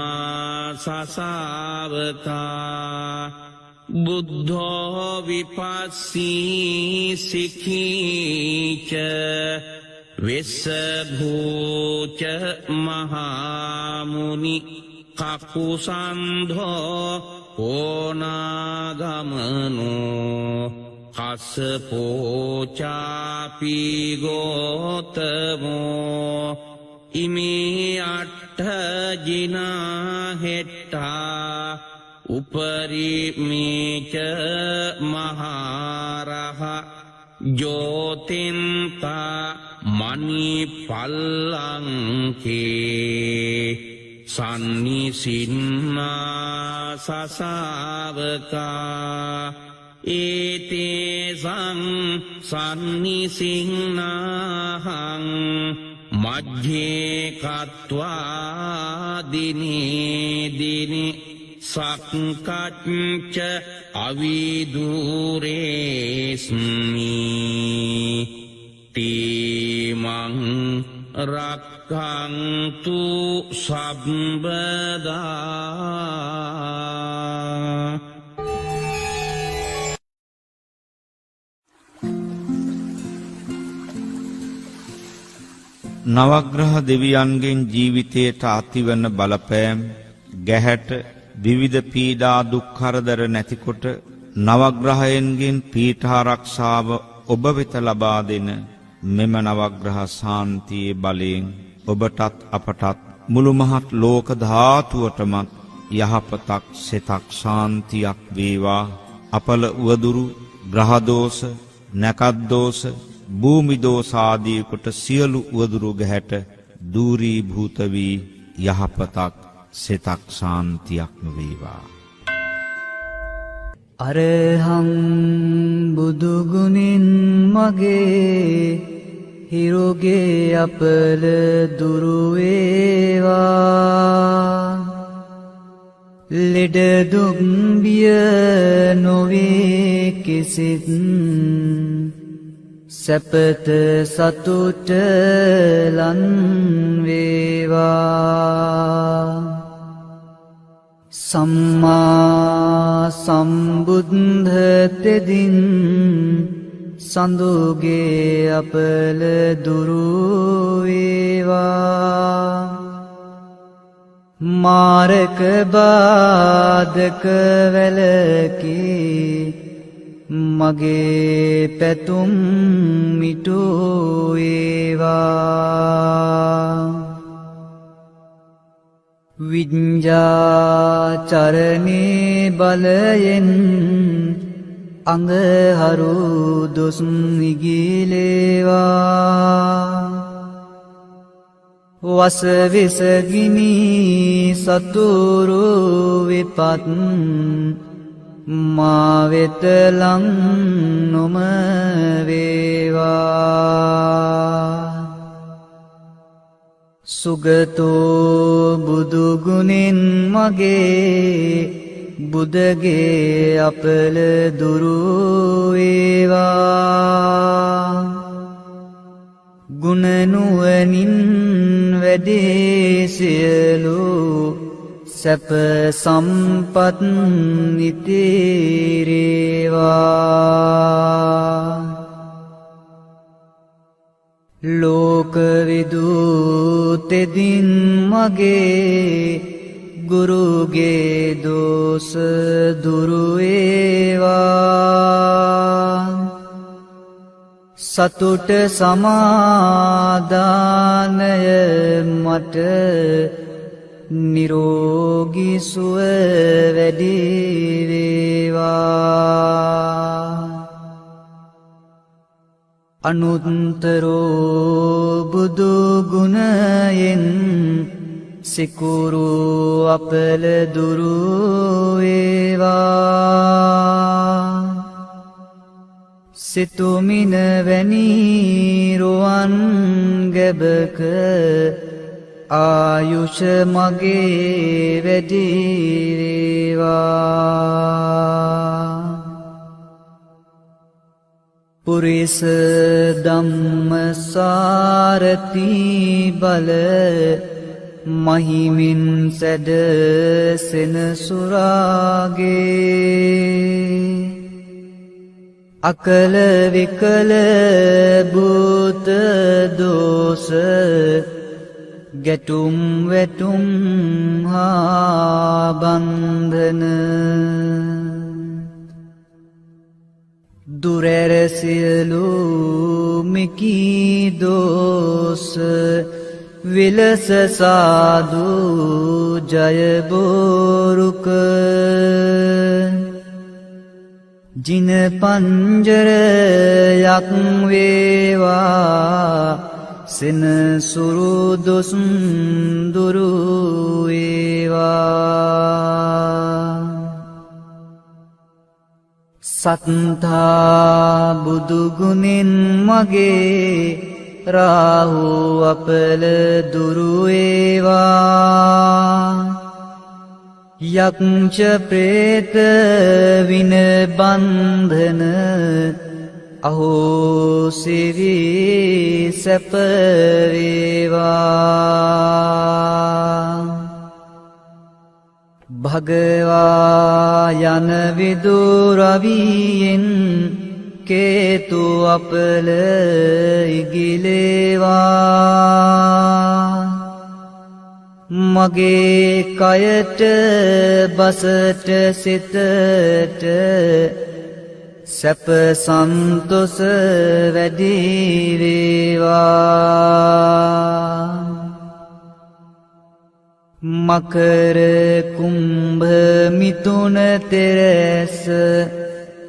සසාවකා බුද්ධෝ විපස්සී සිඛීච වෙස්සභූච මහාමුනි කකුසන්ධෝ ඕනාගමනෝ කස්සපෝචාපි ගෝතමෝ ඉමේ අට්ඨජිනා හෙට්ටා උපරිමේච මහරහ ජෝතින්තා මනි පල්ලංකේ සන්නිසින්නා සසාවකා ඒතේසං සන්නිසින්නාහං මජ්ජේ කତ୍වා දිනේ සක්කච්ච අවිදුරේස්මි තීමං රක්ඛන්තු සම්බදා. නවග්‍රහ දෙවියන්ගෙන් ජීවිතයට අතිවන බලපෑම් ගැහැට විවිධ පීඩා දුක් කරදර නැතිකොට නවග්‍රහයන්ගෙන් පීඨාරක්ෂාව ඔබ වෙත ලබා දෙන මෙම නවග්‍රහ ශාන්තියේ බලයෙන් ඔබටත් අපටත් මුළු මහත් ලෝක ධාතුවටමත් යහපතක් සිතක් ශාන්තියක් වේවා. අපල උවදුරු ග්‍රහ දෝෂ නැකත් දෝෂ භූමි දෝෂ ආදී කොට සියලු උවදුරු ගැහැට දූරී භූත වී යහපතක් සිතක් ශාන්තියක්ම වේවා. අරහං බුදුගුණින් මගේ හිරුගේ අපල දුරු වේවා. ලෙඩ දුක් බිය නොවේ කිසිත් සැපත සතුට ලන් වේවා. සම්මා සම්බුද්ධ තෙදින් සඳුගේ අපල දුරු වේවා. මාරක බාධක වැලකී මගේ පැතුම් මිටු වේවා. විඤ්ඤාචරණේ බලයෙන් අඟහරු දොස් නිගිලේවා. වස විසගිනි සතුරු විපත් මා වෙත ලං නොම වේවා. සුගතෝ බුදුගුණෙන් මගේ බුදගේ අපල දුරු වේවා. ගුණ නුවණින් වැඩේ සියලු සැප සම්පත් නිතිරේවා. ලෝකවිදු තෙදින් මගේ ගුරුගේ දෝෂ දුරු වේවා. සතුට සමාදානය මට නිරෝගී සුව වැඩි වේවා. අනුත්තරෝ බුදු ගුණයෙන් සිකුරු අපල දුරු වේවා සිතුමින වැනි රුවන් ගැබක ආයුෂ මගේ වැඩි වේවා පුරිස ධම්මසාරති බල මහිමින් සැඩ සෙනසුරාගේ අකල විකල භූත දෝෂ ගැටුම් වැටුම් හා බන්ධන දුරැර සියලු මිකී දෝෂ විලස සාදු ජය බෝරුක ජින පංජරයක් වේවා සෙනසුරු දොස් දුරු වේවා සත්තා බුදු ගුණෙන් මගේ රාහු අපල දුරු වේවා යක්ෂ ප්‍රේත වින බන්ධන අහෝ සිරි සැප වේවා භගවා යන විදුරවියෙන් කේතු අපල ඉගිලේවා මගේ කයට බසට සිතට සැප සන්තොස වැඩි වේවා මකර කුම්භ මිථුන තෙරස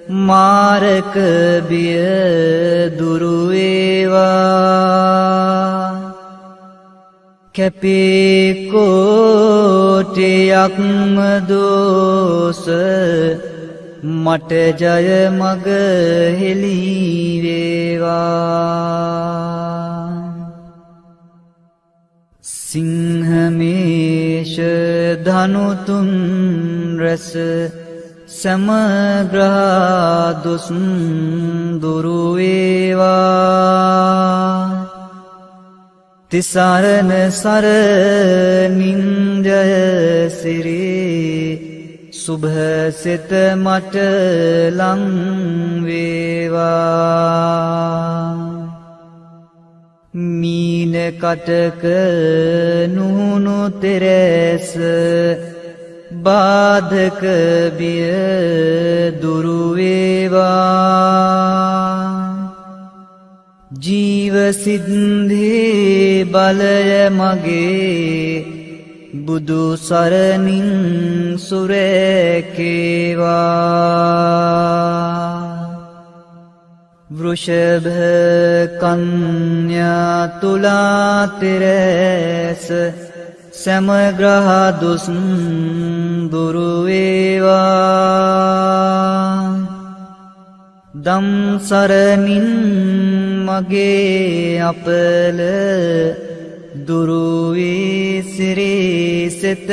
මාරක බිය දුරු වේවා කැපී කෝටියක්ම දෝෂ මට ජය මග හෙළී වේවා සිංහමේෂ ධනුතුන් රස සමග්‍රහ දුස් දුරු වේවා තිසරණ සරණින් ජය සිරි සුභ සිත මට ලං වේවා මීන කටක නුහුණු තෙරස බාධක බිය දුරු වේවා ජීව සිද්ධි බලය මගේ බුදු සරණින් සුරේකේවා වෘෂභ කන්‍යා තුලා තෙරස සමග්‍රහ දුස් දුරු වේවා දම් සරණින් මගේ අපල දුරු වී සිරි සිත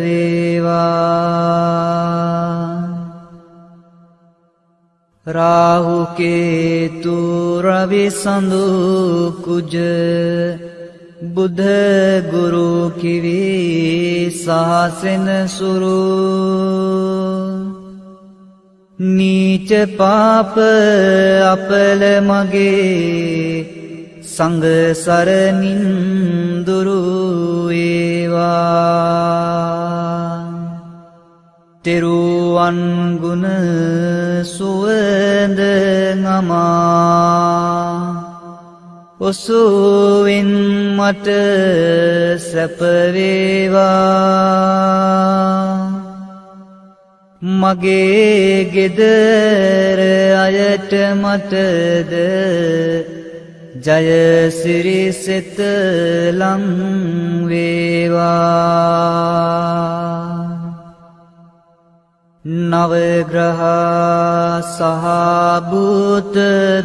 වේවා රාහු කේතු රවි සඳු කුජ බුධ ගුරු කිවි සහසෙන සුරු නීච පාප අපල මගේ සංඝ සරණින් දුරු වේවා තෙරුවන් ගුණ සුවඳ නමා ඔසුවෙන් මට සැප වේවා මගේ ගෙදර අයට මටද ජයසිරිසෙත ලං වේවා. නවග්‍රහ සහ භූත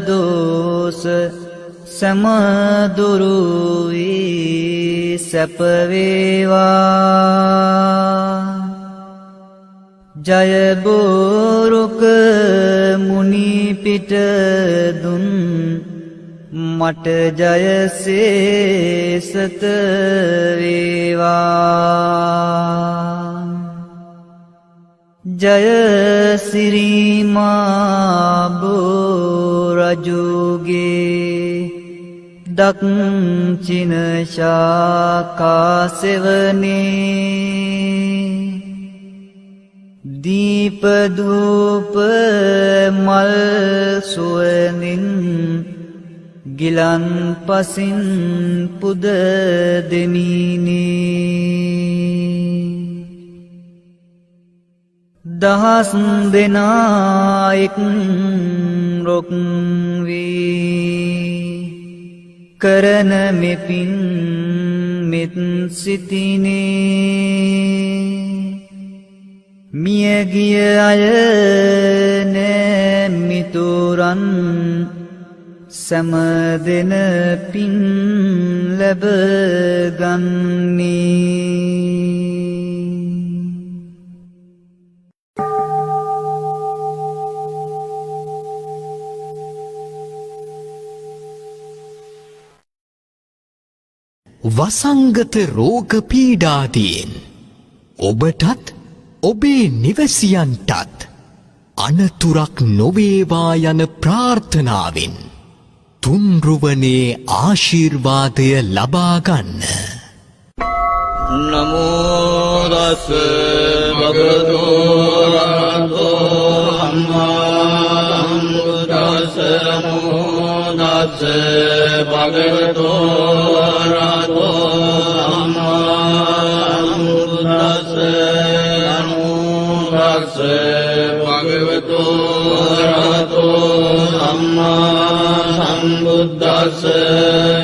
දෝෂ සමදුරු වී සැප වේවා. ජය බෝරුක මුනි පිට දුන් මට ජයසේසත වේවා. ජය සිරිමා බෝරජුගේ දක්චින ශාකාසෙවනේ දීපදූප මල් සුවනින් ගිලන් පසින් පුද දෙමිනේ. දහස් දෙනායෙක් රොක් වී කරන මෙපින් මෙත් සිතිනේ. මියගිය අය නෑ මිතුරන් සැම දෙන පින් ලැබගන්නේ. වසංගත රෝග පීඩාදීන් ඔබටත් ඔබේ නිවැසියන්ටත් අනතුරක් නොවේවා යන ප්‍රාර්ථනාවෙන් තුන්රුවනේ ආශිර්වාදය ලබාගන්න. නමෝදස්ස භගවතු වරහතෝ සම්මා සම්බුද්දස්ස නමෝදස්ස භගවතු වරහතෝ සම්මා සම්බුද්දස්ස නමෝදස්ස භගවතු වරහතෝ සම්මා සම්බුද්දස්ස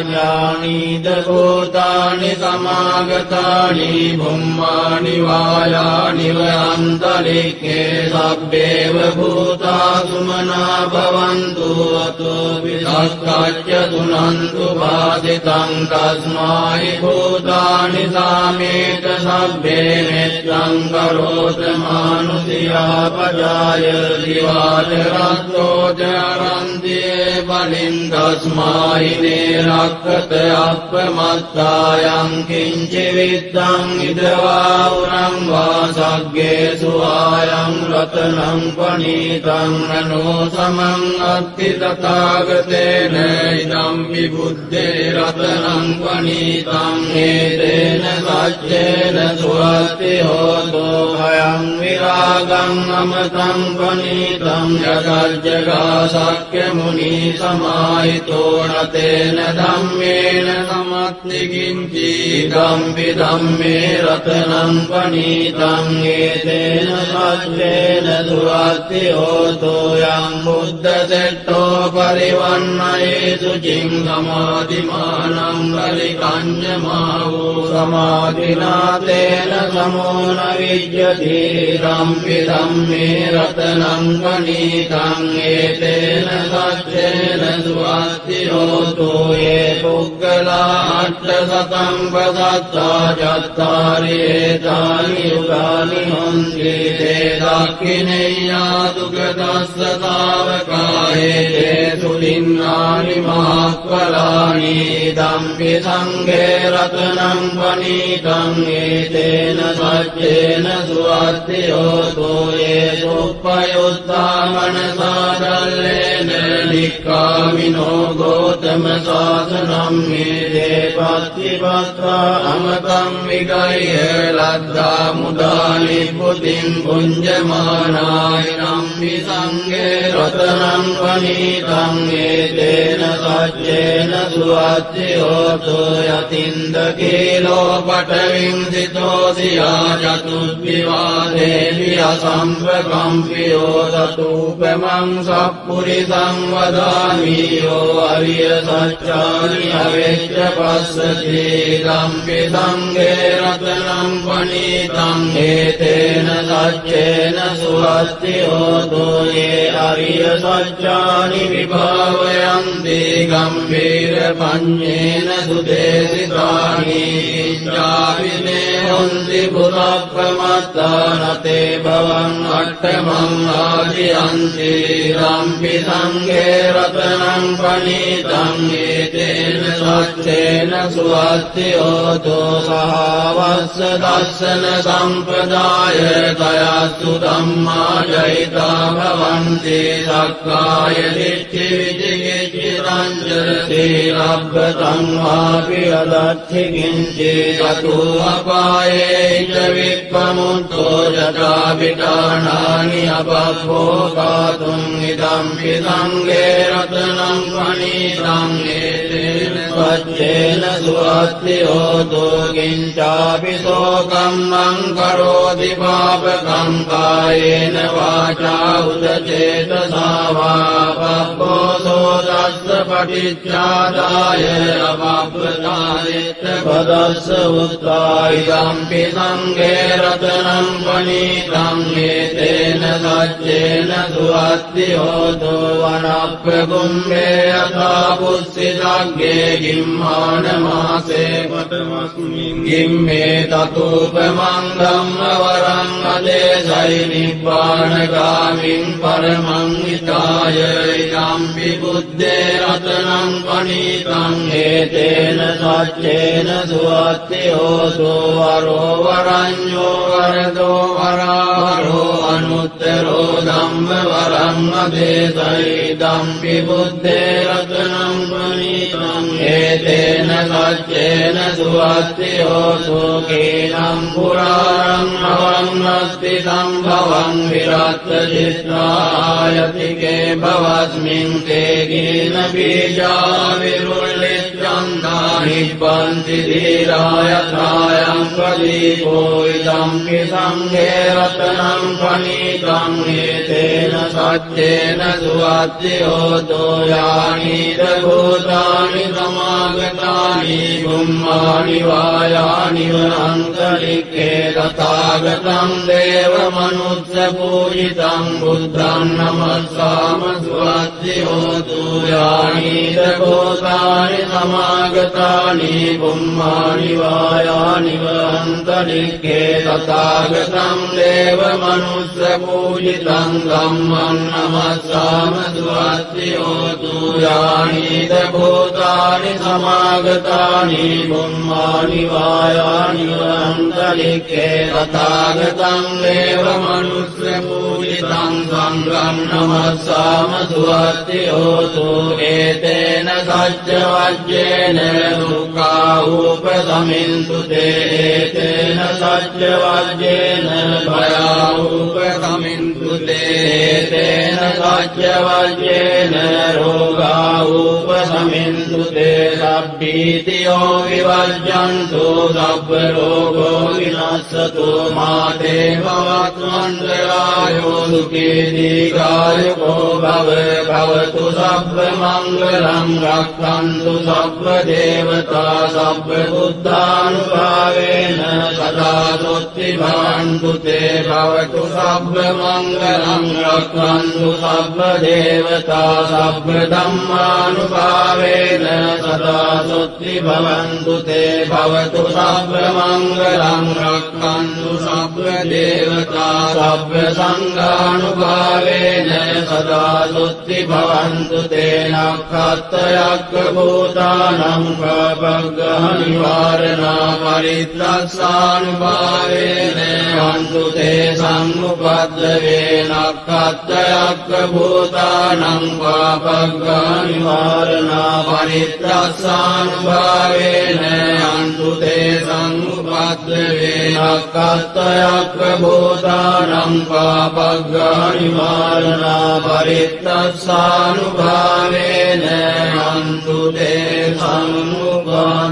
ඥානීද භූතානි සමාගතානි බුම්මානි වායානි වයන්තරික්ඛේ සබ්බේව භූතා සුමනා භවන්තු අතෝ විසක්ඛච්ඡ තුනන්තු පාදිතං තස්මායි භූතානි සාමේත සබ්බේ මෙත්තං කරෝත මානුසියා පජාය දිවාච රත්තෝ චරන්තිේ බලින් තස්මායි නේරක්ඛත අප්පමත්තායං කිංචි විත්තං ඉදවා උරං වාසග්ගේ සුආයං රතනං පනීතං නනෝ සමං අත්ති තථාගතේන ඉදම් විබුද්ධේ රතනං පනීතං හේතේන සච්චේන සුවත්ති හෝතෝ භයං විරාගං අමතං පනීතං යදජ්ජගා සක්්‍ය මුනි සමාහිතෝ නතේන ධම්මේන සමත්ති කිංචි ධම්පි ධම්මේ රතනං පනීතං හේතේන සච්චේන සුවත්ති හෝතෝ යං බුද්ධ සෙට්ඨෝ පරිවන්නයේසු චින් සමාධිමානං පරිකඤ්ඤමා වූ සමාධිනාතේන සමෝන විජ්ජති ධම්පි ධම්මේ රතනං පනීතං හේතේන සච්චේන සුවත්ති හෝතෝ යේ පුග්ගලා අට්ඨ සතං පසත්තා චත්තාරි ඒතානි යුගානි හොන්ති තේ දක්ඛිනේයා දුගතස්ස තාවකායේ තේසු දින්නානි මහක්ඛලානි ධම්පි සංඝේ රතනං පනීතං ඒතේන සච්චේන සුවත්ති හෝතෝ යේ සුප්පයුත්තා මනසා දල්ලේන දික්ඛාමිනෝ ගෝතම සාසනම් මේ දේපත්තිපත්වා අමතං විගය ලද්දා මුදානි පුතින් පුඤ්ජමානාය නම්මි සංඝේ රතනං වනීතං ඒතේන සච්චේන සුවත්ති හෝතු යතින්ද කීලෝ පඨවින් සිතෝ සියා චතුද්විවාදේවි අසම්පකම්පියෝ සතූපමං සප්පුරිසං වදාමි යෝ අරිය සත්‍යානි අවෙච්ච පස්සති ධම්පි සංඝේ රතනං වනීතං ඒතේන සච්චේන සුවත්ති හෝතු යේ අරිය සත්‍යානි විභාවයන්ති ගම්භීර පඤ්ඤේන සුදේසිතානි ඉච්ඡාවිනේ හොන්ති පුරප්පමත්තානතේ භවං අට්ඨමං ආදියන්ති ධම්පි සංඝේ රතනං පනීතං ඒතේන සච්චේන සුවත්ති හෝතු සහවස්ස දස්සන සම්පදාය තයස්සු ධම්මා ජයිතා භවන්ති සක්කාය දිට්ඨි විචිකිච්ඡි රංජරති ලබ්බතං වාපි අදත්ථි කිංචි යතෝ අපායේ ච විප්පමුත්තෝ යතා විදානානි අපස්සෝ කාතුං ඉදම්පි සංඝේ රතනං වනීතං ඒතේන සච්චේන සුවත්ති හෝතු කිංචාපි සෝකම්මං කරෝති පාපකං කායේන වාචා උදචේතසා වා පබ්බෝසෝ දස්ස පටිච්චාදාය අපප්පතායෙත් පදස්ස උත්තායිදම්පි සංඝේ රතනං වනීතං ඒතේන සච්චේන සුවත්ති හෝතු වනප්පකුම්භේ යථා පුස්සිතග්ගේ ගිම්මාන මාසේ පතමස්මින් ගිම්මේ තතූපමං ධම්ම වරං අදේශයි නිබ්බානගාමින් පරමං හිතාය ඉදම්පි බුද්දේ රතනං පනීතං ඒතේන සච්චේන සුවත්ති හෝතු වරෝ වරඤ්ඤෝ වරදෝ වරාවරෝ අනුත්තරෝ ධම්ම වරං අදේශයි ඉදම්පි බුද්දේ රතනං පනීතං ඒතේන සච්චේන සුවත්ති හෝතු කේනම් පුරාණං අවන්නස්ති සම්භවං විරත් චිත්‍රායතිකේ භවස්මින් තේ ගින බීජා විරුල්ලිච්ඡන්දා නිබ්බන්ති ධීරාය ත්‍රායං ප්‍රදීපෝ ඉදම්පි සංඝේ රතනං පනීතං ඒතේන සච්චේන සුවත්ති හෝතු යානිද භූතානි සමාගතානි බුම්මානි වායානි අන්තරික්ඛේ තථාගතං දේව මනුස්ස පූජිතං බුද්ධං නමස්සාම සුවත්ති හෝතු යානිද භූතානි සමාගතානි බුම්මානි වායානි අන්තරික්ඛේ තථාගතං දේව මනුස්ස පූජිතං ධම්මං නමස්සාම සුවත්ති හෝතු යානිද භූතානි සමාගතානි බුම්මානි වායානි අන්තරික්ඛේ තථාගතං දේව මනුස්ස පූජිතං සංඝං නමස්සාම සුවත්ති හෝතු ඒතේන සච්ච වජ්ජේන දුක්ඛා උපසමින්තු තේ ඒතේන සච්ච වජ්ජේන භයා උපසමින්තු තේ ඒතේන සච්ච වජ්ජේන රෝගා උපසමින්තු තේ සබ්බීතියෝ විවජ්ජන්තු සබ්බ රෝගෝ විනස්සතු මාතේ භවත්වන්තරායෝ සුඛේ දීඝායුකෝ භවතු සබ්බ මංගලං රක්ඛන්තු සබ්බ දේවතා සබ්බ බුද්ධානුභාවේන සදා සොත්ති භවන්තු තේ භවතු සබ්බ මංගලං රක්ඛන්තු සබ්බ දේවතා සබ්බ ධම්මානුභාවේන සදා සොත්ති භවන්තු තේ භවතු සබ්බ මංගලං රක්ඛන්තු සබ්බ දේවතා සබ්බ සංඝානුභාවේන සදා සොත්ති භවන්තු තේ නක්ඛත්තයක්ඛ භූතානං පබග්ගහ නිවාරණා පරිත්ත පරිත්තස්සානුභාවේන අන්තු තේ සම්නුපද්දවේ නක්ඛත්තයක්ඛ භූතානං පාපග්ගානි වාරණා පරිත්තස්සානුභාවේන අන්තු තේ සම්නුපද්දවේ නක්ඛත්තයක්ඛ භූතානං පාපග්ගානි වාරණා පරිත්තස්සානුභාවේන අන්තු තේ සම්නුපද්දවේ